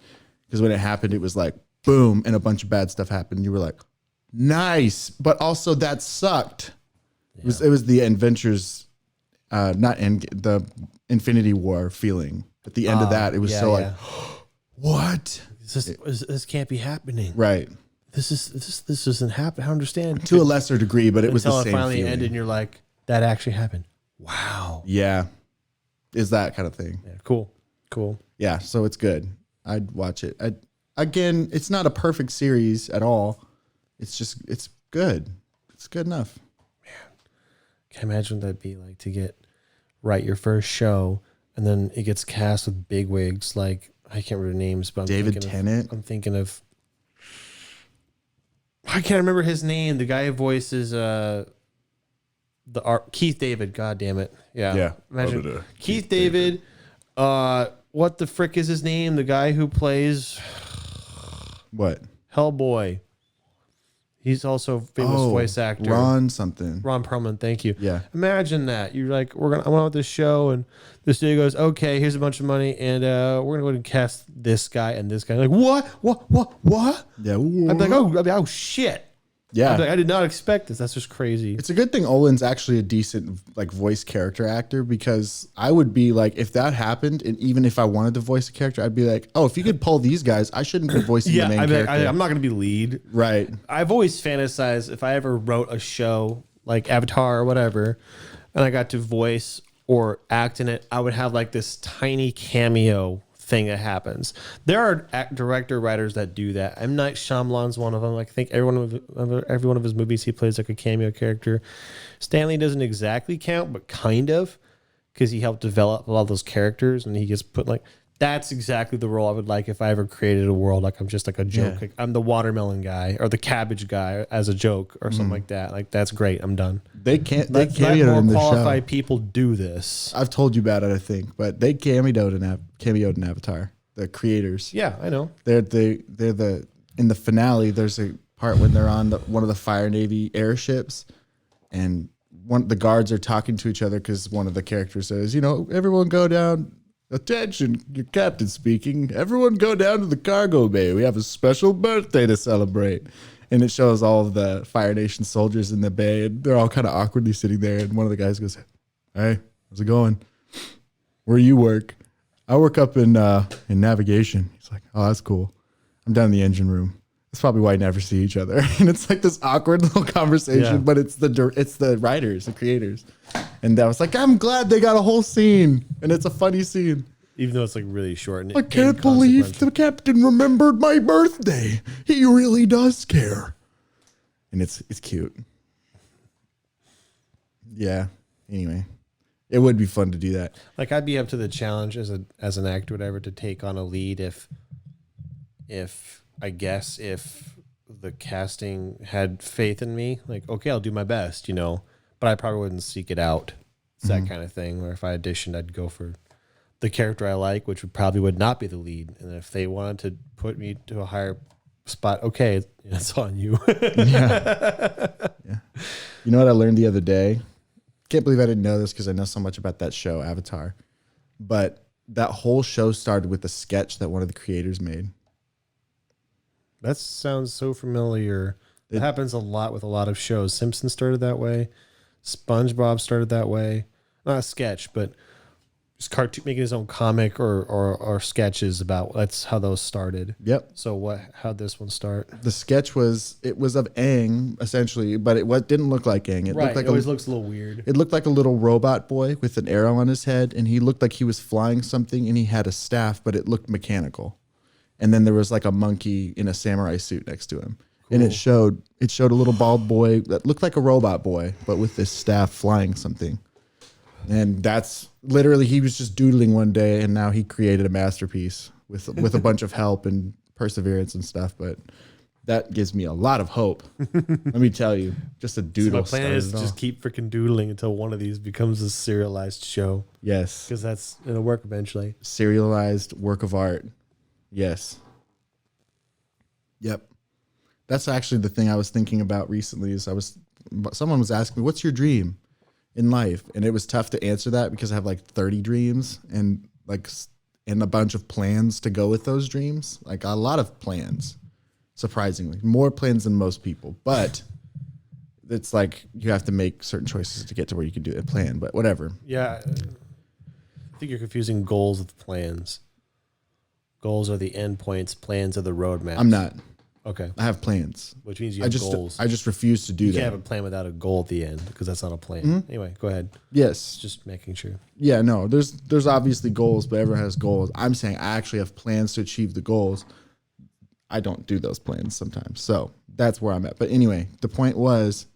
S1: because when it happened, it was like, boom, and a bunch of bad stuff happened. You were like, nice. But also that sucked. Yeah. It was the adventures, the Infinity War feeling. At the end of that, it was like, what?
S2: This can't be happening.
S1: Right.
S2: This doesn't happen. I understand.
S1: To a lesser degree, but it was the same
S2: until it finally
S1: feeling.
S2: ended and you're like, that actually happened. Wow.
S1: Yeah. Is that kind of thing.
S2: Yeah, cool.
S1: Yeah, so it's good. I'd watch it. Again, it's not a perfect series at all. It's good. It's good enough.
S2: Man, can you imagine what that'd be like to write your first show and then it gets cast with bigwigs like, I can't remember names, but
S1: David Tennant.
S2: I'm thinking of, I can't remember his name. The guy who voices Keith David. God damn it. Yeah. Imagine Keith David. What the frick is his name? The guy who plays
S1: what?
S2: Hellboy. He's also a famous voice actor.
S1: Ron
S2: Perlman, thank you.
S1: Yeah.
S2: Imagine that. You're like, I want this show, and this dude goes, okay, here's a bunch of money, and we're gonna go ahead and cast this guy and this guy. Like, what?
S1: Yeah.
S2: I'm like, oh shit.
S1: Yeah.
S2: I did not expect this. That's just crazy.
S1: It's a good thing Olin's actually a decent voice character actor, because I would be like, if that happened, and even if I wanted to voice a character, I'd be like, oh, if you could pull these guys, I shouldn't be voicing the main character.
S2: I'm not going to be lead.
S1: Right.
S2: I've always fantasized if I ever wrote a show like Avatar or whatever, and I got to voice or act in it, I would have this tiny cameo thing that happens. There are director writers that do that. M. Night Shyamalan's one of them. I think every one of his movies he plays a cameo character. Stanley doesn't exactly count, but kind of, because he helped develop a lot of those characters, and he gets put that's exactly the role I would like if I ever created a world. I'm just a joke.
S1: Yeah.
S2: I'm the watermelon guy or the cabbage guy as a joke or something like that. That's great. I'm done.
S1: They can't.
S2: Let more qualified people do this.
S1: I've told you about it, I think, but they cameoed in Avatar. The creators.
S2: Yeah, I know.
S1: They're in the finale. There's a part when they're on one of the Fire Navy airships, and the guards are talking to each other because one of the characters says, everyone go down. Attention, your captain speaking. Everyone go down to the cargo bay. We have a special birthday to celebrate. And it shows all of the Fire Nation soldiers in the bay, and they're all kind of awkwardly sitting there. And one of the guys goes, "Hey, how's it going? Where you work?" "I work up in navigation." He's like, "Oh, that's cool. I'm down in the engine room." That's probably why I never see each other. And it's this awkward little conversation, but it's the writers, the creators. And I was like, I'm glad they got a whole scene, and it's a funny scene.
S2: Even though it's really short. And
S1: I can't believe the captain remembered my birthday. He really does care. And it's cute. Yeah. Anyway, it would be fun to do that.
S2: I'd be up to the challenge as an actor, whatever, to take on a lead if the casting had faith in me. Like, okay, I'll do my best, but I probably wouldn't seek it out. It's that kind of thing. Or if I auditioned, I'd go for the character I like, which would not be the lead. And if they wanted to put me to a higher spot, okay, it's on you.
S1: Yeah. You know what I learned the other day? Can't believe I didn't know this because I know so much about that show, Avatar. But that whole show started with a sketch that one of the creators made.
S2: That sounds so familiar. It happens a lot with a lot of shows. Simpsons started that way. SpongeBob started that way. Not a sketch, but just cartoon, making his own comic or sketches about. That's how those started.
S1: Yep.
S2: So how'd this one start?
S1: The sketch was of Aang essentially, but it didn't look like Aang. It looked like
S2: it always looks a little weird.
S1: It looked like a little robot boy with an arrow on his head, and he looked like he was flying something, and he had a staff, but it looked mechanical. And then there was like a monkey in a samurai suit next to him. Cool. And it showed a little bald boy that looked like a robot boy, but with this staff flying something. And that's literally, he was just doodling one day, and now he created a masterpiece with a bunch of help and perseverance and stuff. But that gives me a lot of hope. Let me tell you, just a doodle.
S2: So my plan is to just keep freaking doodling until one of these becomes a serialized show.
S1: Yes.
S2: Because it'll work eventually.
S1: Serialized work of art. Yes. Yep. That's actually the thing I was thinking about recently. Someone was asking me, "What's your dream in life?" And it was tough to answer that because I have like 30 dreams and a bunch of plans to go with those dreams. Like a lot of plans, surprisingly, more plans than most people. But it's like you have to make certain choices to get to where you can do a plan. But whatever.
S2: Yeah, I think you're confusing goals with plans. Goals are the endpoints. Plans are the roadmaps.
S1: I'm not.
S2: Okay.
S1: I have plans.
S2: Which means you have goals.
S1: I just refuse to do that.
S2: You can't have a plan without a goal at the end because that's not a plan. Anyway, go ahead.
S1: Yes.
S2: Just making sure.
S1: Yeah, no, there's obviously goals, but everyone has goals. I'm saying I actually have plans to achieve the goals. I don't do those plans sometimes. So that's where I'm at. But anyway, the point was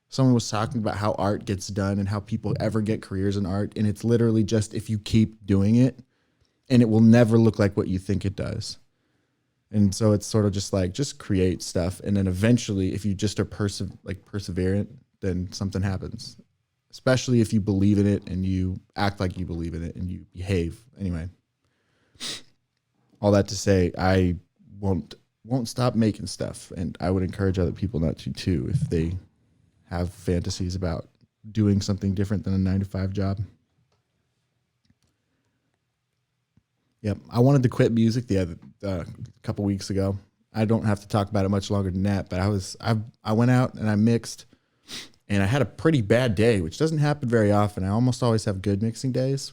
S1: someone was talking about how art gets done and how people ever get careers in art. And it's literally just if you keep doing it, and it will never look like what you think it does. And so it's sort of just create stuff. And then eventually, if you just are perseverant, then something happens, especially if you believe in it and you act like you believe in it and you behave. Anyway, all that to say, I won't stop making stuff. And I would encourage other people not to too, if they have fantasies about doing something different than a 9-to-5 job. Yep, I wanted to quit music the other couple weeks ago. I don't have to talk about it much longer than that. But I went out and I mixed, and I had a pretty bad day, which doesn't happen very often. I almost always have good mixing days.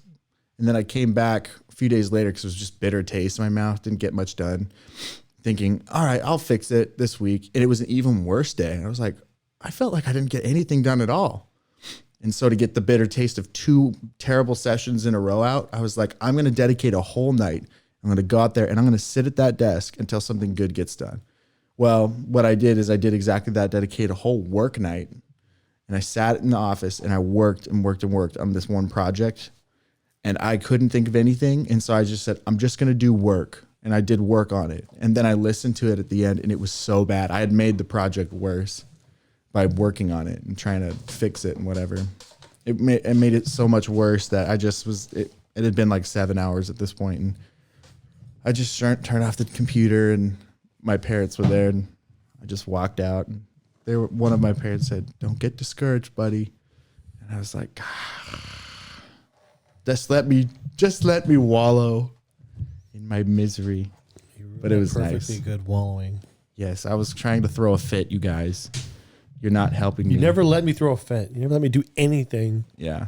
S1: And then I came back a few days later because it was just bitter taste in my mouth. Didn't get much done. Thinking, all right, I'll fix it this week. And it was an even worse day. And I was like, I felt like I didn't get anything done at all. And so to get the bitter taste of 2 terrible sessions in a row out, I was like, I'm going to dedicate a whole night. I'm going to go out there and I'm going to sit at that desk until something good gets done. Well, what I did is I did exactly that, dedicate a whole work night. And I sat in the office and I worked and worked and worked on this one project. And I couldn't think of anything. And so I just said, I'm just going to do work. And I did work on it. And then I listened to it at the end and it was so bad. I had made the project worse by working on it and trying to fix it and whatever. It made it so much worse that I just it had been like 7 hours at this point, and I just turned off the computer, and my parents were there, and I just walked out, and one of my parents said, "Don't get discouraged, buddy." And I was like, just let me wallow in my misery. But it was
S2: perfectly
S1: nice.
S2: Good wallowing.
S1: Yes, I was trying to throw a fit, you guys. You're not helping me.
S2: You never let me throw a fit. You never let me do anything.
S1: Yeah.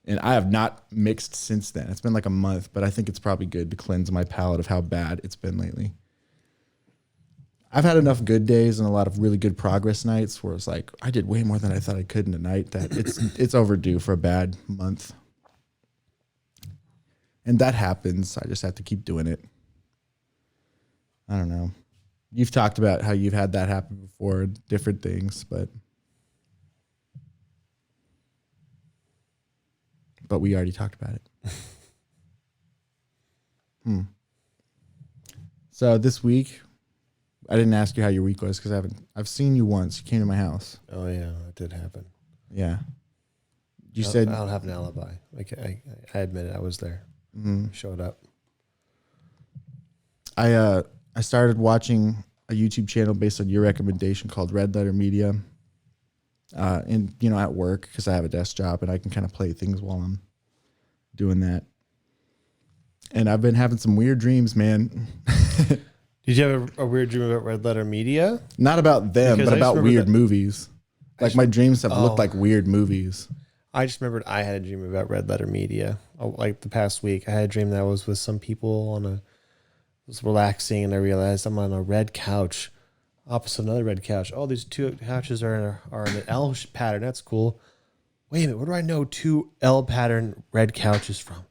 S1: And I have not mixed since then. It's been like a month, but I think it's probably good to cleanse my palate of how bad it's been lately. I've had enough good days and a lot of really good progress nights where it's like, I did way more than I thought I could in a night, that it's overdue for a bad month. And that happens. I just have to keep doing it. I don't know. You've talked about how you've had that happen before, different things, but we already talked about it. So this week I didn't ask you how your week was because I've seen you once. You came to my house.
S2: Oh yeah, that did happen.
S1: Yeah. You said
S2: I don't have an alibi. I admit it. I was there. Showed up.
S1: I started watching a YouTube channel based on your recommendation called Red Letter Media. And at work because I have a desk job and I can kind of play things while I'm doing that. And I've been having some weird dreams, man.
S2: Did you have a weird dream about Red Letter Media?
S1: Not about them,
S2: Because
S1: but
S2: I just
S1: about
S2: remember
S1: weird
S2: that-
S1: movies. Like my dreams have looked like weird movies.
S2: I just remembered I had a dream about Red Letter Media. Like the past week, I had a dream that I was with some people was relaxing, and I realized I'm on a red couch, opposite another red couch. Oh, these two couches are in an L pattern. That's cool. Wait a minute, where do I know two L pattern red couches from?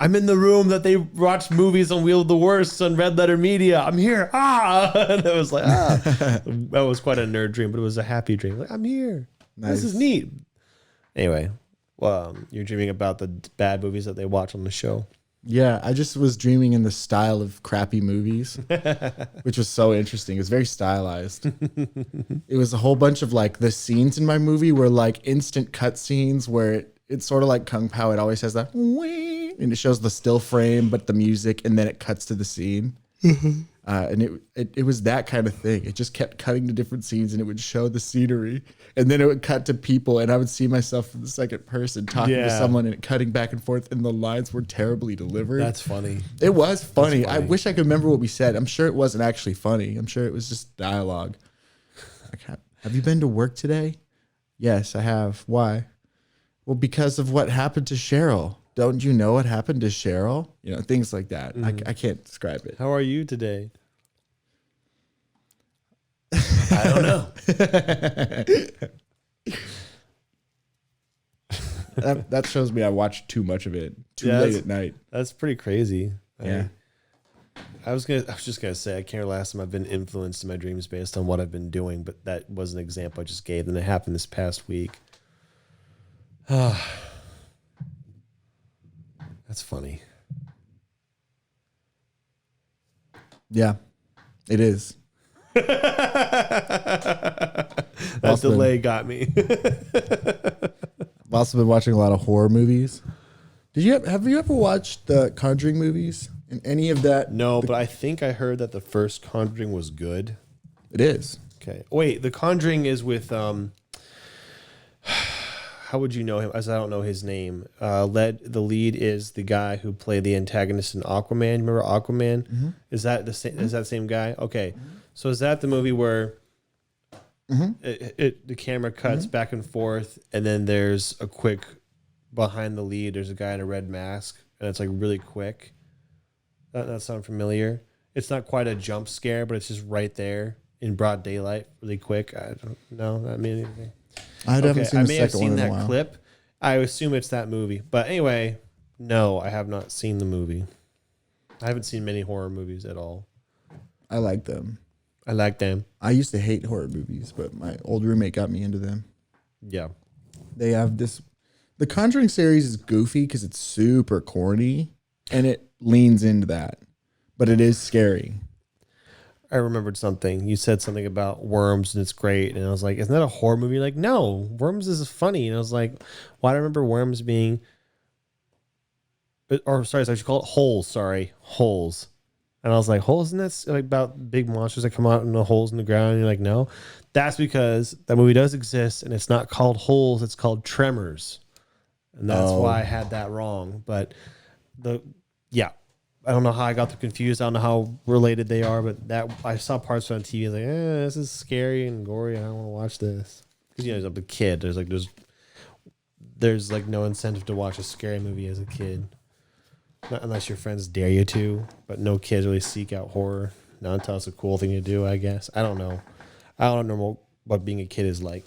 S2: I'm in the room that they watch movies on Wheel of the Worst on Red Letter Media. I'm here. And I was like, that was quite a nerd dream, but it was a happy dream. Like, I'm here.
S1: Nice.
S2: This is neat. Anyway, you're dreaming about the bad movies that they watch on the show.
S1: Yeah, I just was dreaming in the style of crappy movies, which was so interesting. It was very stylized. It was a whole bunch of like the scenes in my movie were like instant cut scenes where it's sort of like Kung Pao. It always has that wing, and it shows the still frame, but the music, and then it cuts to the scene. And it was that kind of thing. It just kept cutting to different scenes, and it would show the scenery, and then it would cut to people, and I would see myself in the second person talking to someone, and it cutting back and forth, and the lines were terribly delivered.
S2: That's funny.
S1: It was funny. I wish I could remember what we said. I'm sure it wasn't actually funny. I'm sure it was just dialogue. Have you been to work today? Yes, I have. Why? Well, because of what happened to Cheryl. Don't you know what happened to Cheryl? Things like that. I can't describe it.
S2: How are you today? I don't know.
S1: That shows me I watched too much of it too late at night.
S2: That's pretty crazy.
S1: Yeah.
S2: I was just gonna say I can't remember the last time I've been influenced in my dreams based on what I've been doing, but that was an example I just gave, and it happened this past week. That's funny.
S1: Yeah, it is.
S2: That delay got me.
S1: I've also been watching a lot of horror movies. Have you ever watched the Conjuring movies and any of that?
S2: No, but I think I heard that the first Conjuring was good.
S1: It is.
S2: Okay. Wait, the Conjuring is with how would you know him? As I don't know his name. The lead is the guy who played the antagonist in Aquaman. Remember Aquaman? Mm-hmm. Is that the same? Is that the same guy? Okay. Mm-hmm. So is that the movie where the camera cuts back and forth, and then there's a quick behind the lead? There's a guy in a red mask, and it's like really quick. That sound familiar? It's not quite a jump scare, but it's just right there in broad daylight, really quick. I don't know. That mean anything?
S1: I haven't seen the second one in a while.
S2: I may have seen that clip. I assume it's that movie. But anyway, no, I have not seen the movie. I haven't seen many horror movies at all.
S1: I like them.
S2: I like them.
S1: I used to hate horror movies, but my old roommate got me into them.
S2: Yeah.
S1: They have this. The Conjuring series is goofy because it's super corny, and it leans into that. But it is scary.
S2: I remembered something. You said something about Worms, and it's great. And I was like, isn't that a horror movie? Like, no, Worms is funny. And I was like, why do I remember Worms being... Or, sorry, I should call it Holes. Sorry, Holes. And I was like, holes? Isn't that like about big monsters that come out in the holes in the ground? And you're like, no. That's because that movie does exist, and it's not called Holes. It's called Tremors. And that's why I had that wrong. But I don't know how I got confused. I don't know how related they are, but that I saw parts on TV. Like, this is scary and gory. I don't want to watch this because as a kid, there's like no incentive to watch a scary movie as a kid, not unless your friends dare you to. But no kids really seek out horror. Not until it's a cool thing to do, I guess. I don't know. I don't know what being a kid is like.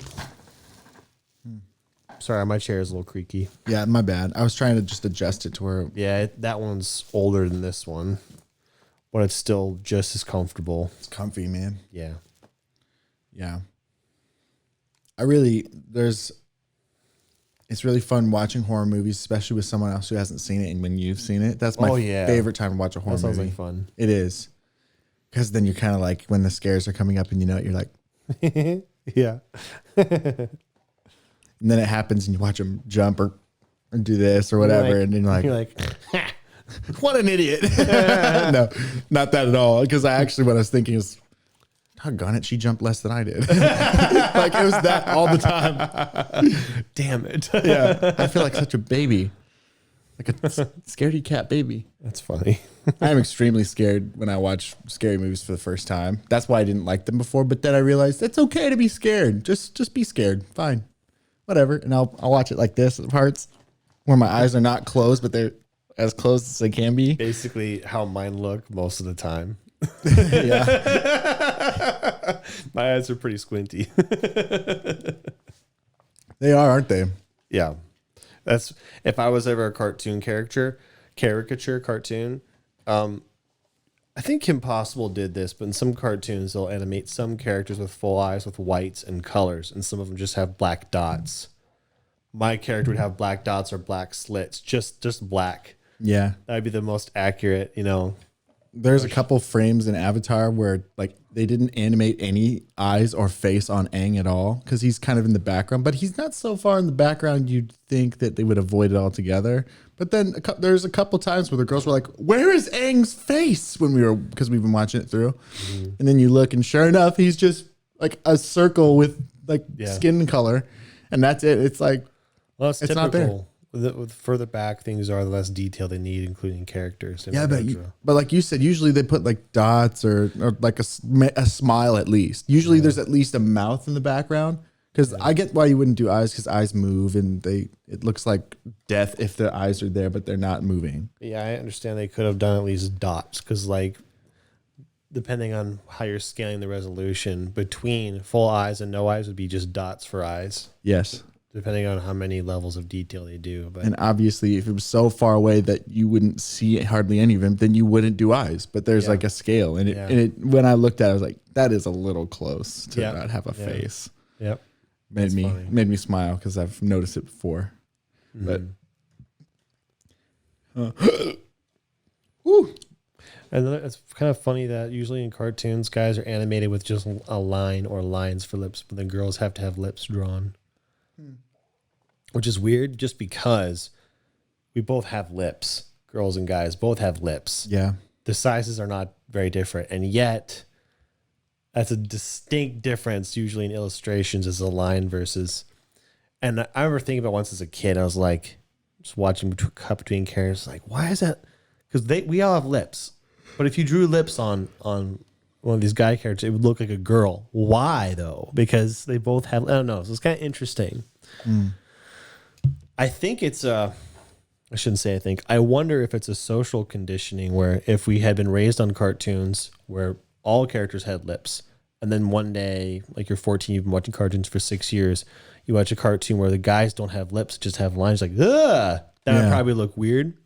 S2: Sorry, my chair is a little creaky.
S1: Yeah, my bad. I was trying to just adjust it to where...
S2: Yeah, that one's older than this one, but it's still just as comfortable.
S1: It's comfy, man.
S2: Yeah.
S1: Yeah. It's really fun watching horror movies, especially with someone else who hasn't seen it and when you've seen it. That's my favorite time to watch a horror movie.
S2: That sounds like fun.
S1: It is. Because then you're kind of like when the scares are coming up and you know it, you're like,
S2: Yeah.
S1: and then it happens and you watch them jump or do this or whatever. And then
S2: you're like,
S1: what an idiot. No, not that at all. Because I actually, what I was thinking is, doggone it, she jumped less than I did. Like it was that all the time.
S2: damn it.
S1: Yeah. I feel like such a baby. Like a scaredy cat baby.
S2: That's funny.
S1: I am extremely scared when I watch scary movies for the first time. That's why I didn't like them before. But then I realized it's okay to be scared. Just be scared. Fine. Whatever. And I'll watch it like this at parts where my eyes are not closed, but they're as closed as they can be.
S2: Basically how mine look most of the time.
S1: Yeah.
S2: My eyes are pretty squinty.
S1: They are, aren't they?
S2: Yeah. That's if I was ever a caricature cartoon. I think Kim Possible did this, but in some cartoons they'll animate some characters with full eyes with whites and colors, and some of them just have black dots. My character would have black dots or black slits, just black.
S1: Yeah.
S2: That'd be the most accurate,
S1: There's a couple frames in Avatar where like they didn't animate any eyes or face on Aang at all because he's kind of in the background, but he's not so far in the background you'd think that they would avoid it altogether. But then there's a couple times where the girls were like, "Where is Aang's face?" because we've been watching it through, and then you look and sure enough, he's just like a circle with like skin color, and that's it. It's like,
S2: well, it's
S1: not there.
S2: typical. With further back things are, the less detail they need, including characters.
S1: Yeah, but like you said, usually they put like dots or like a smile at least. Usually there's at least a mouth in the background because I get why you wouldn't do eyes because eyes move and it looks like death if the eyes are there, but they're not moving.
S2: Yeah, I understand they could have done at least dots because like depending on how you're scaling the resolution between full eyes and no eyes would be just dots for eyes.
S1: Yes.
S2: Depending on how many levels of detail they do. But
S1: and obviously, if it was so far away that you wouldn't see hardly any of him, then you wouldn't do eyes. But there's like a scale. And it when I looked at it, I was like, that is a little close to not have a face.
S2: Yep.
S1: Made me smile because I've noticed it before. But
S2: whew. And it's kind of funny that usually in cartoons, guys are animated with just a line or lines for lips, but the girls have to have lips drawn. Which is weird just because we both have lips. Girls and guys both have lips.
S1: Yeah.
S2: The sizes are not very different. And yet, that's a distinct difference usually in illustrations as a line versus. And I remember thinking about once as a kid, I was like, just watching cut between characters, like, why is that? Because we all have lips. But if you drew lips on one of these guy characters, it would look like a girl. Why, though? Because they both have, I don't know. So it's kind of interesting. I think it's I shouldn't say I think. I wonder if it's a social conditioning where if we had been raised on cartoons where all characters had lips, and then one day, like you're 14, you've been watching cartoons for 6 years, you watch a cartoon where the guys don't have lips, just have lines like, ugh, that would probably look weird.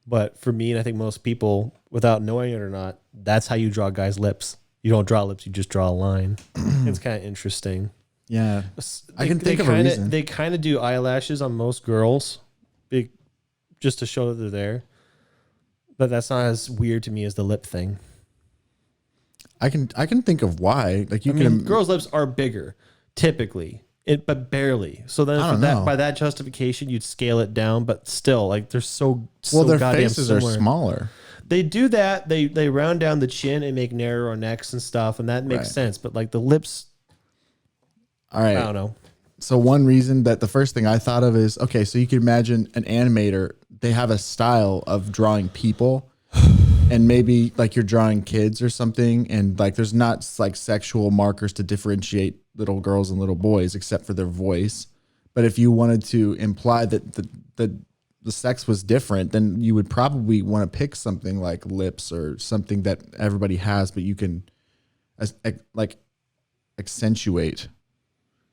S2: But for me, and I think most people, without knowing it or not, that's how you draw guys' lips. You don't draw lips, you just draw a line. It's kind of interesting.
S1: Yeah. I can think of a reason.
S2: They kind of do eyelashes on most girls just to show that they're there. But that's not as weird to me as the lip thing.
S1: I can think of why. Like
S2: girls' lips are bigger, typically. But barely. So then by that justification, you'd scale it down, but still, like they're so
S1: their
S2: goddamn
S1: faces
S2: similar.
S1: are smaller.
S2: They do that. They round down the chin and make narrower necks and stuff, and that makes sense. But like the lips,
S1: all right.
S2: I don't know.
S1: So one reason that the first thing I thought of is, okay, so you can imagine an animator, they have a style of drawing people and maybe like you're drawing kids or something. And like, there's not like sexual markers to differentiate little girls and little boys, except for their voice. But if you wanted to imply that the sex was different, then you would probably want to pick something like lips or something that everybody has, but you can like accentuate.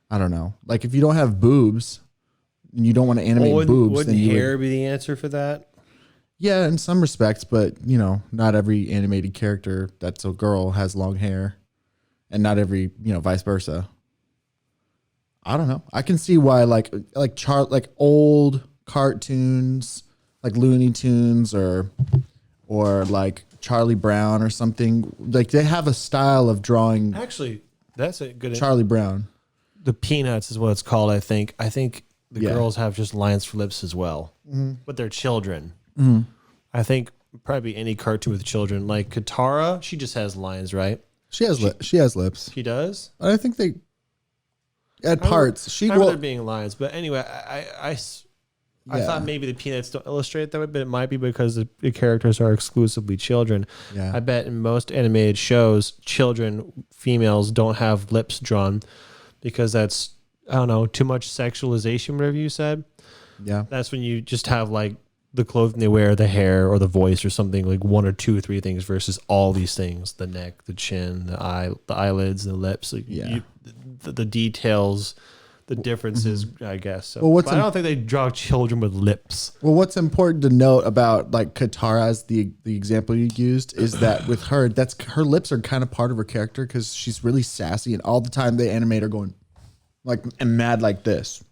S1: I don't know. Like if you don't have boobs and you don't want to animate boobs,
S2: wouldn't
S1: then
S2: hair be the answer for that?
S1: Yeah, in some respects, but you know, not every animated character that's a girl has long hair, and not every, vice versa. I don't know. I can see why like old cartoons like Looney Tunes or or like Charlie Brown or something. Like they have a style of drawing.
S2: Actually, that's a good.
S1: Charlie Brown.
S2: The Peanuts is what it's called. I think the girls have just lines for lips as well, but they're children. I think probably any cartoon with children, like Katara, she just has lines, right?
S1: She has lips.
S2: She does.
S1: I think they at parts.
S2: I remember there being lines, but anyway, I thought maybe the Peanuts don't illustrate that way, but it might be because the characters are exclusively children.
S1: Yeah.
S2: I bet in most animated shows, children, females don't have lips drawn because that's, I don't know, too much sexualization, whatever you said.
S1: Yeah.
S2: That's when you just have like the clothing they wear, the hair or the voice or something, like one or two or three things versus all these things, the neck, the chin, the eyelids, the lips, like the details, the differences, I guess. So, well, I don't think they draw children with lips.
S1: Well, what's important to note about like Katara as the example you used is that with her, that's her lips are kind of part of her character because she's really sassy and all the time they animate her going like and mad like this.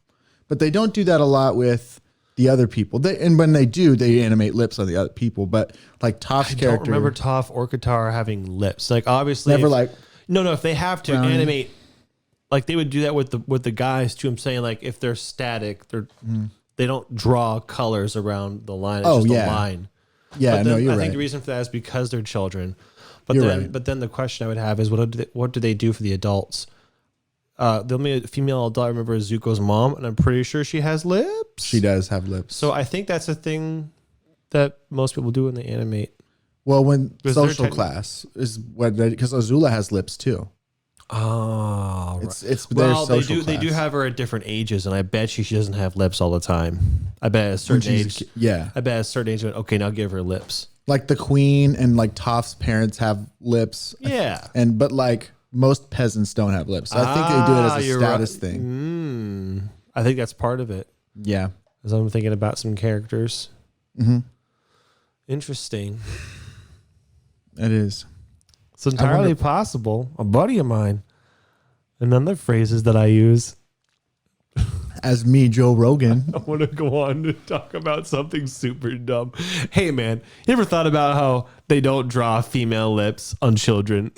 S1: But they don't do that a lot with the other people. And when they do, they animate lips on the other people. But like Toph's character, I don't
S2: remember Toph or Katara having lips. Like obviously,
S1: never
S2: if they have to animate. Like they would do that with the guys too. I'm saying like if they're static, they don't draw colors around the line. It's just a line.
S1: Yeah,
S2: but then,
S1: you're
S2: I
S1: right.
S2: think the reason for that is because they're children. But then the question I would have is what do they do for the adults? The only female adult I remember is Zuko's mom, and I'm pretty sure she has lips.
S1: She does have lips.
S2: So I think that's a thing that most people do when they animate.
S1: Well, when social class is because Azula has lips too.
S2: Oh,
S1: it's well,
S2: they do have her at different ages, and I bet she doesn't have lips all the time. I bet at a certain age, I bet at a certain age, okay, now give her lips.
S1: Like the queen and like Toph's parents have lips.
S2: Yeah,
S1: but like most peasants don't have lips. So I think they do it as a status thing.
S2: I think that's part of it.
S1: Yeah,
S2: as I'm thinking about some characters. Interesting.
S1: It is.
S2: It's entirely possible. A buddy of mine, and other phrases that I use.
S1: As me, Joe Rogan.
S2: I want to go on to talk about something super dumb. Hey, man, you ever thought about how they don't draw female lips on children?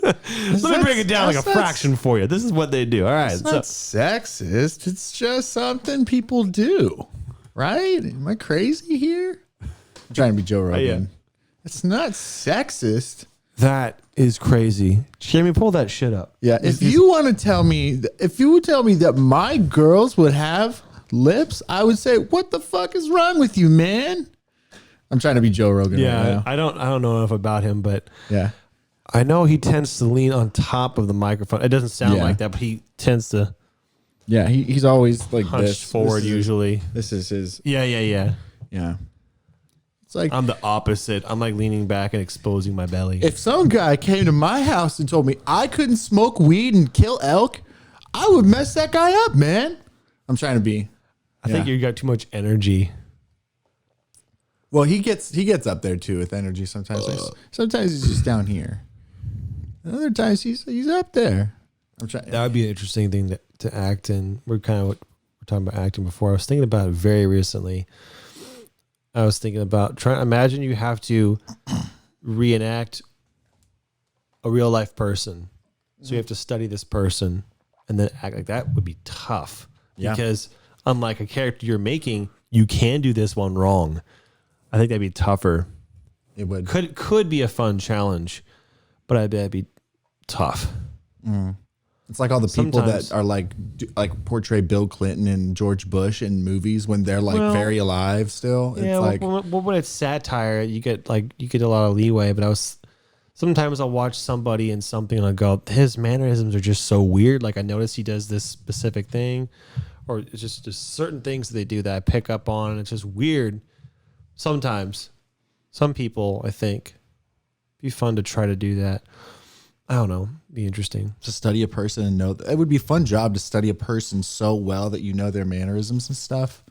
S2: Let me break it down like a fraction for you. This is what they do. All right.
S1: It's not sexist. It's just something people do. Right? Am I crazy here? I'm trying to be Joe Rogan.
S2: Yeah.
S1: It's not sexist.
S2: That is crazy. Jamie, pull that shit up.
S1: Yeah. If you want to tell me, that my girls would have lips, I would say, what the fuck is wrong with you, man? I'm trying to be Joe Rogan.
S2: Yeah.
S1: Right now.
S2: I don't know enough about him, but
S1: yeah,
S2: I know he tends to lean on top of the microphone. It doesn't sound like that, but he tends to.
S1: Yeah. He's always like
S2: hunched forward usually.
S1: This is his.
S2: Yeah.
S1: Yeah. Like,
S2: I'm the opposite. I'm like leaning back and exposing my belly.
S1: If some guy came to my house and told me I couldn't smoke weed and kill elk, I would mess that guy up, man. I'm trying to be.
S2: I think you got too much energy.
S1: Well, he gets up there too with energy sometimes. Sometimes he's just down here. And other times he's up there. I'm trying.
S2: That would be an interesting thing to act in. We're talking about acting before. I was thinking about it very recently. I was thinking about imagine you have to reenact a real life person. So you have to study this person and then act like that would be tough. Yeah. Because unlike a character you're making, you can do this one wrong. I think that'd be tougher.
S1: It would.
S2: Could be a fun challenge, but I bet it'd be tough.
S1: It's like all the people that are like portray Bill Clinton and George Bush in movies when they're like very alive still.
S2: Yeah,
S1: it's like
S2: when it's satire, you get a lot of leeway. But sometimes I'll watch somebody in something and I'll go, his mannerisms are just so weird. Like I notice he does this specific thing, or it's just certain things that they do that I pick up on, and it's just weird. Sometimes, some people I think it'd be fun to try to do that. I don't know. Be interesting
S1: to study a person and know it would be a fun job to study a person so well that you know their mannerisms and stuff.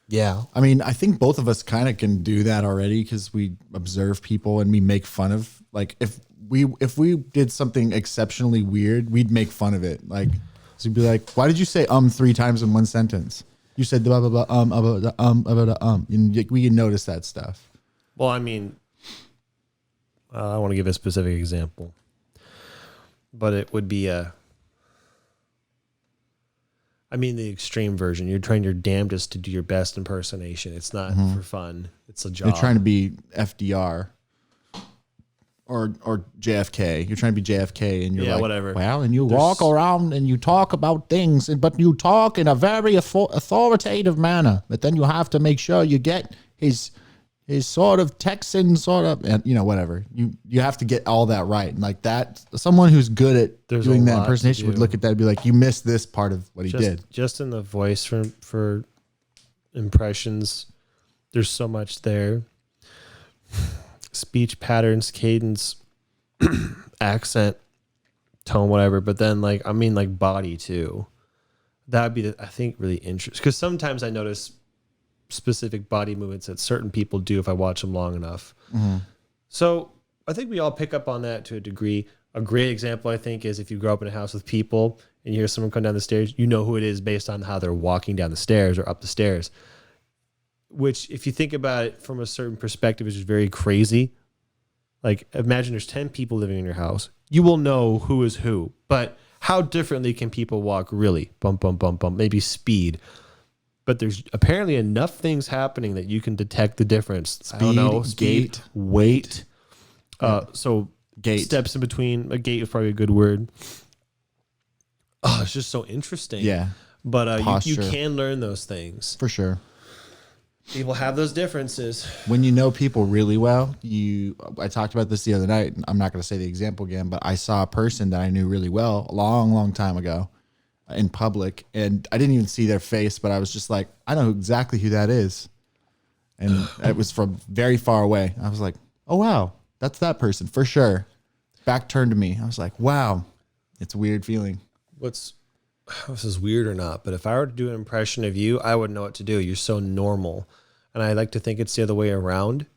S2: Yeah.
S1: I mean, I think both of us kind of can do that already because we observe people and we make fun of, like, if we did something exceptionally weird, we'd make fun of it. Like, so you'd be like, why did you say 3 times in one sentence? You said blah, blah, blah, blah, blah, blah. And we can notice that stuff.
S2: Well, I mean, I want to give a specific example, but it would be the extreme version. You're trying your damnedest to do your best impersonation. It's not for fun. It's a job.
S1: You're trying to be FDR or JFK. You're trying to be JFK, and you're like,
S2: whatever.
S1: Well, and you walk around and you talk about things, but you talk in a very authoritative manner. But then you have to make sure you get his sort of Texan sort of, and whatever. You have to get all that right. And like that, someone who's good at doing that impersonation would look at that and be like, you missed this part of what he did.
S2: Just in the voice for impressions, there's so much there. Speech patterns, cadence, accent, tone, whatever. But then like body too. That would be I think really interesting, because sometimes I notice specific body movements that certain people do if I watch them long enough. Mm-hmm. So I think we all pick up on that to a degree. A great example, I think, is if you grow up in a house with people and you hear someone come down the stairs, you know who it is based on how they're walking down the stairs or up the stairs. Which, if you think about it from a certain perspective, is just very crazy. Like, imagine there's 10 people living in your house. You will know who is who. But how differently can people walk really? Bump, bump, bump, bump. Maybe speed. But there's apparently enough things happening that you can detect the difference.
S1: Speed,
S2: I don't know.
S1: gait,
S2: weight. So
S1: gait.
S2: Steps in between. A gait is probably a good word. Oh, it's just so interesting.
S1: Yeah.
S2: But you can learn those things.
S1: For sure.
S2: People have those differences.
S1: When you know people really well, I talked about this the other night. I'm not going to say the example again, but I saw a person that I knew really well a long, long time ago in public, and I didn't even see their face, but I was just like, I know exactly who that is. And it was from very far away. I was like, oh, wow, that's that person for sure. Back turned to me. I was like, wow, it's a weird feeling.
S2: This is weird or not, but if I were to do an impression of you, I would know what to do. You're so normal. And I like to think it's the other way around,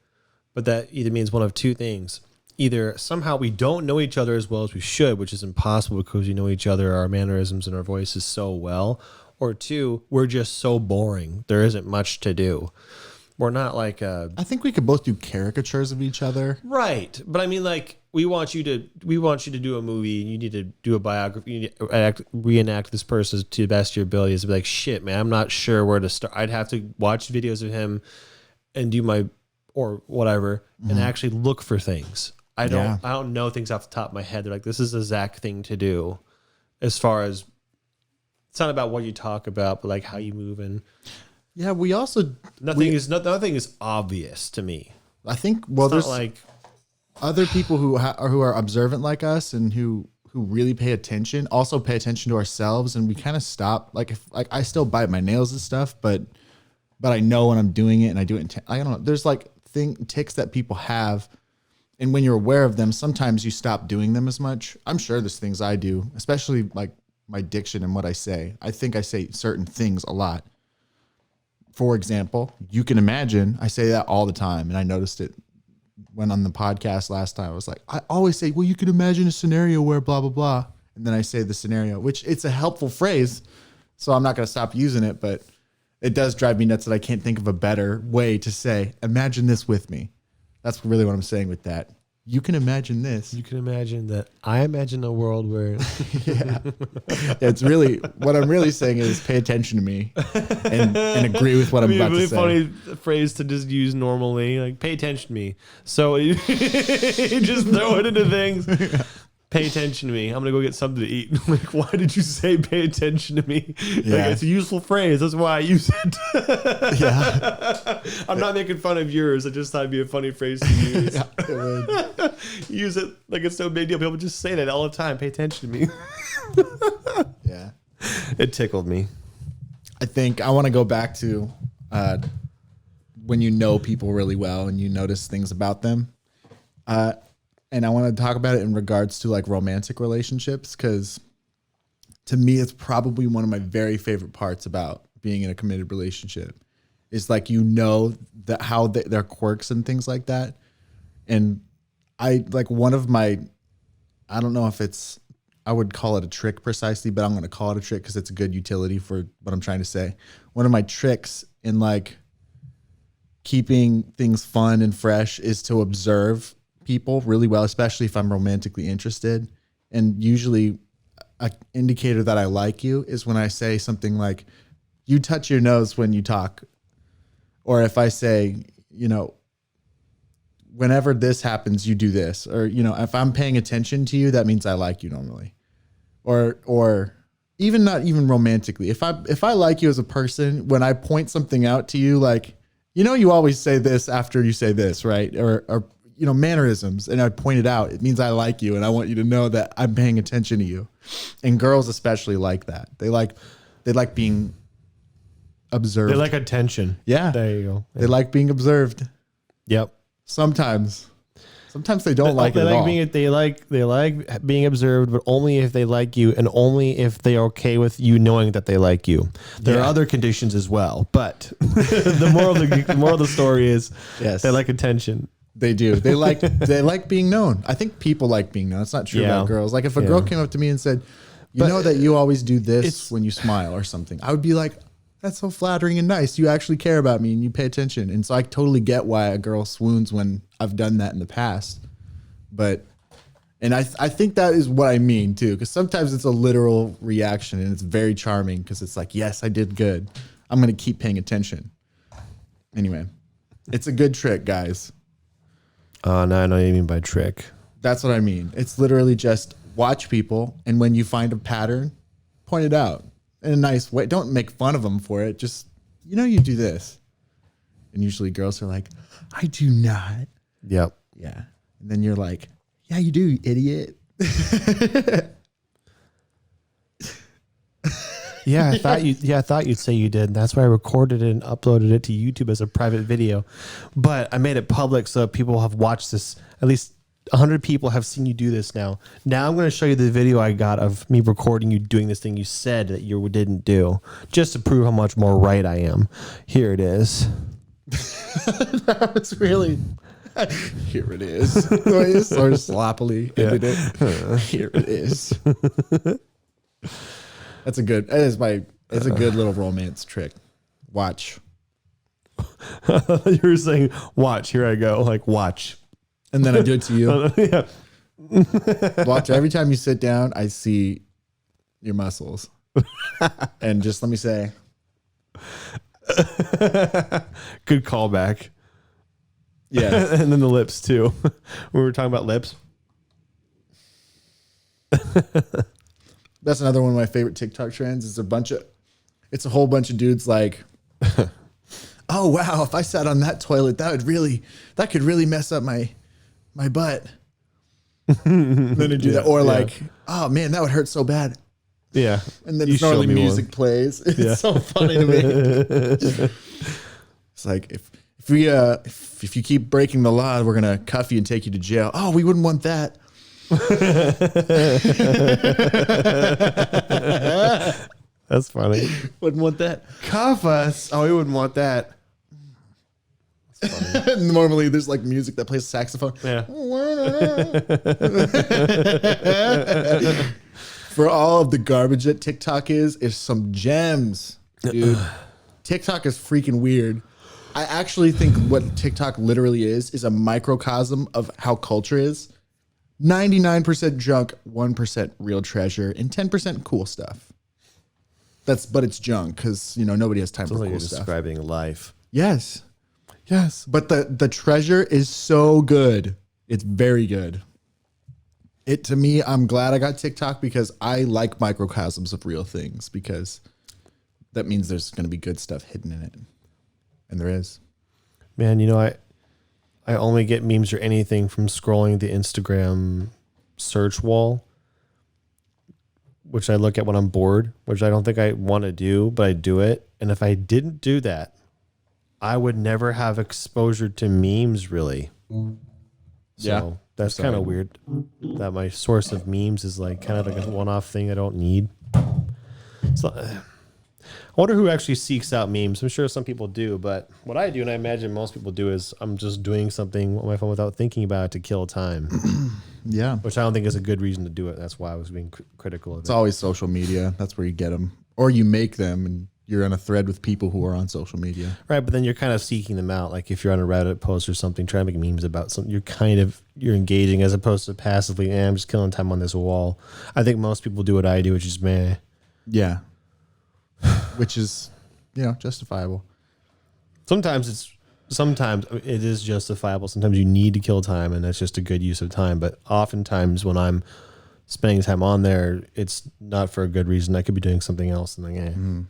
S2: but that either means one of two things. Either somehow we don't know each other as well as we should, which is impossible because we know each other, our mannerisms and our voices so well, or two, we're just so boring. There isn't much to do. We're not like I
S1: think we could both do caricatures of each other.
S2: Right. But I mean, like, we want you to do a movie, and you need to do a biography, you need to reenact this person to the best of your abilities. To be like, shit, man, I'm not sure where to start. I'd have to watch videos of him and do or whatever, and actually look for things. I don't know things off the top of my head. They're like, this is a Zach thing to do, as far as it's not about what you talk about, but like how you move. And
S1: yeah, we also
S2: nothing is obvious to me.
S1: I think there's
S2: like
S1: other people who are observant like us and who really pay attention, also pay attention to ourselves, and we kind of stop. Like I still bite my nails and stuff, but I know when I'm doing it, and I do it. I don't know. There's like tics that people have. And when you're aware of them, sometimes you stop doing them as much. I'm sure there's things I do, especially like my diction and what I say. I think I say certain things a lot. For example, you can imagine, I say that all the time, and I noticed it when on the podcast last time. I was like, I always say, well, you can imagine a scenario where blah, blah, blah. And then I say the scenario, which it's a helpful phrase, so I'm not going to stop using it, but it does drive me nuts that I can't think of a better way to say, imagine this with me. That's really what I'm saying with that. You can imagine this.
S2: You can imagine that. I imagine a world where
S1: yeah. It's really what I'm really saying is pay attention to me and agree with what I'm about to say.
S2: Funny phrase to just use normally, like pay attention to me. So you just throw it into things. Pay attention to me. I'm gonna go get something to eat. Like, why did you say pay attention to me?
S1: Yeah.
S2: Like, it's a useful phrase. That's why I use it.
S1: Yeah.
S2: I'm not making fun of yours. I just thought it'd be a funny phrase to use.
S1: Yeah, it would.
S2: Use it like it's no big deal. People just say that all the time. Pay attention to me.
S1: Yeah.
S2: It tickled me.
S1: I think I want to go back to when you know people really well and you notice things about them. And I want to talk about it in regards to like romantic relationships, because to me, it's probably one of my very favorite parts about being in a committed relationship is like, you know, that how their quirks and things like that. And I like one of my, I don't know if I would call it a trick precisely, but I'm going to call it a trick because it's a good utility for what I'm trying to say. One of my tricks in like keeping things fun and fresh is to observe people really well, especially if I'm romantically interested. And usually an indicator that I like you is when I say something like, you touch your nose when you talk. Or if I say, you know, whenever this happens, you do this. Or, you know, if I'm paying attention to you, that means I like you normally. Or even not even romantically. If I like you as a person, when I point something out to you, like, you know, you always say this after you say this, right? Or you know, mannerisms, and I point it out, it means I like you and I want you to know that I'm paying attention to you. And girls especially like that. They like being observed.
S2: They like attention.
S1: Yeah.
S2: There you go. Yeah.
S1: They like being observed.
S2: Yep.
S1: Sometimes they don't like it at all.
S2: They like being observed, but only if they like you, and only if they are okay with you knowing that they like you. There are other conditions as well, but the moral of the story is,
S1: yes,
S2: they like attention.
S1: They do. They like being known. I think people like being known. It's not true about girls. Like if a girl came up to me and said, "You know that you always do this when you smile," or something, I would be like, "That's so flattering and nice. You actually care about me and you pay attention." And so I totally get why a girl swoons when I've done that in the past. And I think that is what I mean too, because sometimes it's a literal reaction and it's very charming because it's like, yes, I did good. I'm going to keep paying attention. Anyway, it's a good trick, guys.
S2: Oh, no, I know what you mean by trick.
S1: That's what I mean. It's literally just watch people, and when you find a pattern, point it out in a nice way. Don't make fun of them for it. Just, you know, you do this. And usually girls are like, I do not.
S2: Yep.
S1: Yeah. And then you're like, yeah, you do, you idiot.
S2: Yeah, I thought you'd say you did. That's why I recorded it and uploaded it to YouTube as a private video. But I made it public so people have watched this. At least 100 people have seen you do this now. Now I'm going to show you the video I got of me recording you doing this thing you said that you didn't do, just to prove how much more right I am. Here it is.
S1: That was really... Here it is. Sort of sloppily ended it. Here it is. It's a good little romance trick. Watch.
S2: You were saying, watch, here I go. Like, watch.
S1: And then I do it to you.
S2: Yeah.
S1: Watch. Every time you sit down, I see your muscles. And just let me say.
S2: Good callback.
S1: Yeah.
S2: And then the lips too. We were talking about lips.
S1: That's another one of my favorite TikTok trends. It's a whole bunch of dudes like, oh wow, if I sat on that toilet, that could really mess up my butt. Then they do that. Or like, oh man, that would hurt so bad.
S2: Yeah.
S1: And then suddenly music plays. It's so funny to me. It's like if you keep breaking the law, we're gonna cuff you and take you to jail. Oh, we wouldn't want that.
S2: That's funny.
S1: Wouldn't want that.
S2: Cuff us. Oh, we wouldn't want that.
S1: Normally there's like music that plays saxophone.
S2: Yeah.
S1: For all of the garbage that TikTok is some gems, dude. TikTok is freaking weird. I actually think what TikTok literally is a microcosm of how culture is. 99% junk, 1% real treasure, and 10% cool stuff. But it's junk because, you know, nobody has time for cool stuff.
S2: Describing life.
S1: Yes. Yes. But the treasure is so good. It's very good. To me, I'm glad I got TikTok because I like microcosms of real things, because that means there's going to be good stuff hidden in it. And there is.
S2: Man, you know, I only get memes or anything from scrolling the Instagram search wall, which I look at when I'm bored, which I don't think I want to do, but I do it. And if I didn't do that, I would never have exposure to memes, really. So that's kind of weird that my source of memes is like kind of like a one-off thing I don't need. So, I wonder who actually seeks out memes. I'm sure some people do, but what I do, and I imagine most people do, is I'm just doing something on my phone without thinking about it to kill time.
S1: Yeah.
S2: Which I don't think is a good reason to do it. That's why I was being critical of it.
S1: It's always social media. That's where you get them. Or you make them and you're on a thread with people who are on social media.
S2: Right, but then you're kind of seeking them out. Like if you're on a Reddit post or something, trying to make memes about something, you're engaging as opposed to passively, I'm just killing time on this wall. I think most people do what I do, which is meh.
S1: Yeah. Which is, justifiable.
S2: Sometimes it is justifiable. Sometimes you need to kill time, and that's just a good use of time. But oftentimes when I'm spending time on there, it's not for a good reason. I could be doing something else, and then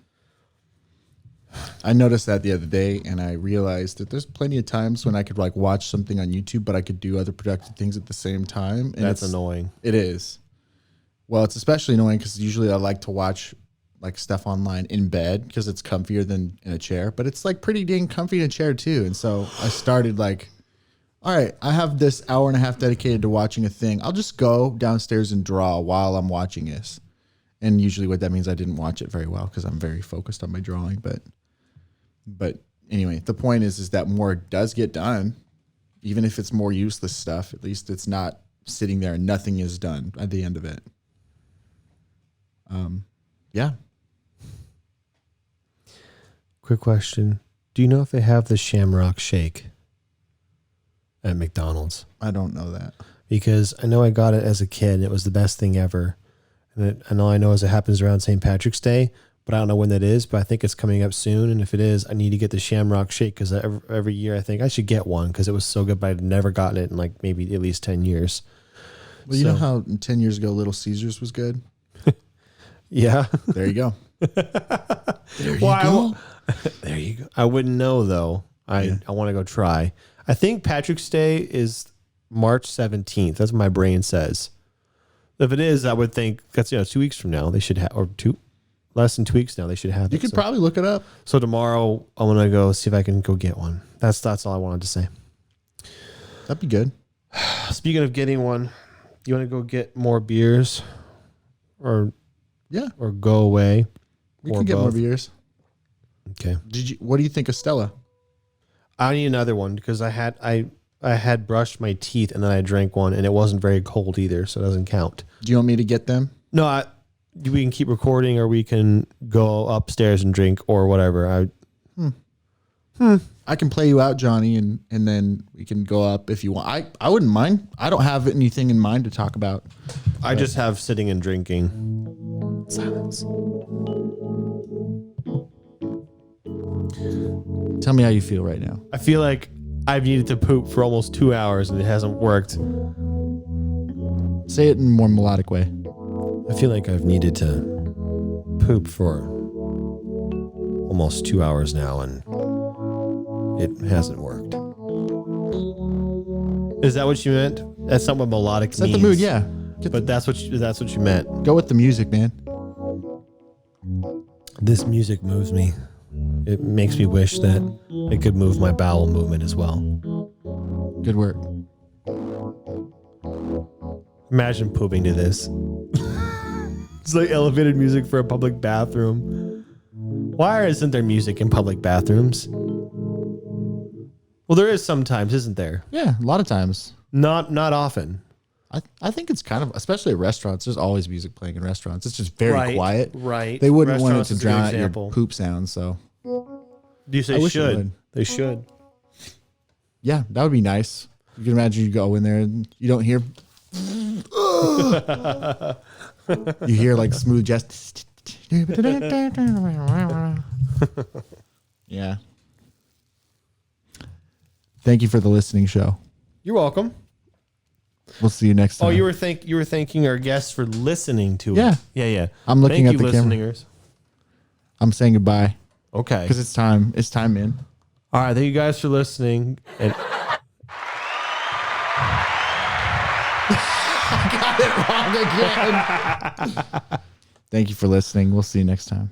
S1: I noticed that the other day, and I realized that there's plenty of times when I could like watch something on YouTube, but I could do other productive things at the same time. And
S2: that's annoying.
S1: It is. Well, it's especially annoying because usually I like to watch like stuff online in bed because it's comfier than in a chair, but it's like pretty dang comfy in a chair too. And so I started like, all right, I have this hour and a half dedicated to watching a thing. I'll just go downstairs and draw while I'm watching this. And usually what that means, I didn't watch it very well because I'm very focused on my drawing. But anyway, the point is that more does get done, even if it's more useless stuff. At least it's not sitting there and nothing is done at the end of it. Yeah.
S2: Quick question. Do you know if they have the Shamrock Shake at McDonald's?
S1: I don't know that.
S2: Because I know I got it as a kid. And it was the best thing ever. And all I know is it happens around St. Patrick's Day, but I don't know when that is, but I think it's coming up soon. And if it is, I need to get the Shamrock Shake because every year I think I should get one because it was so good, but I'd never gotten it in like maybe at least 10 years.
S1: Well, you know how 10 years ago Little Caesars was good?
S2: Yeah.
S1: There you go. There you go.
S2: There you go. I wouldn't know though. I want to go try. I think Patrick's Day is March 17th. That's what my brain says. If it is, I would think that's 2 weeks from now they should have, or less than 2 weeks now they should have.
S1: You could probably look it up.
S2: So tomorrow I'm gonna go see if I can go get one. That's all I wanted to say.
S1: That'd be good.
S2: Speaking of getting one, you want to go get more beers, or go away?
S1: We can get more beers.
S2: Okay.
S1: What do you think of Stella?
S2: I need another one because I had brushed my teeth and then I drank one and it wasn't very cold either, so it doesn't count.
S1: Do you want me to get them?
S2: No, we can keep recording or we can go upstairs and drink or whatever.
S1: I can play you out, Johnny, and then we can go up if you want. I wouldn't mind. I don't have anything in mind to talk about.
S2: I just have sitting and drinking. Silence.
S1: Tell me how you feel right now.
S2: I feel like I've needed to poop for almost 2 hours and it hasn't worked.
S1: Say it in a more melodic way.
S2: I feel like I've needed to poop for almost 2 hours now and it hasn't worked. Is that what you meant? That's not what melodic means.
S1: Set the mood, yeah.
S2: That's what you meant.
S1: Go with the music, man.
S2: This music moves me. It makes me wish that it could move my bowel movement as well.
S1: Good work.
S2: Imagine pooping to this. It's like elevated music for a public bathroom. Why isn't there music in public bathrooms? Well, there is sometimes, isn't there?
S1: Yeah, a lot of times.
S2: Not often.
S1: I think it's kind of, especially at restaurants, there's always music playing in restaurants. It's just very quiet.
S2: Right.
S1: They wouldn't want it to drown out your poop sound, so.
S2: Do you say should? They should.
S1: Yeah, that would be nice. You can imagine you go in there and you don't hear. You hear like smooth jazz. Yeah. Thank you for the listening show.
S2: You're welcome.
S1: We'll see you next time.
S2: Oh, you were thanking our guests for listening to
S1: it.
S2: Yeah.
S1: I'm looking at the
S2: listeners.
S1: camera. I'm saying goodbye.
S2: Okay.
S1: Because it's time. It's time, man.
S2: All right. Thank you guys for listening. And
S1: I got it wrong again. Thank you for listening. We'll see you next time.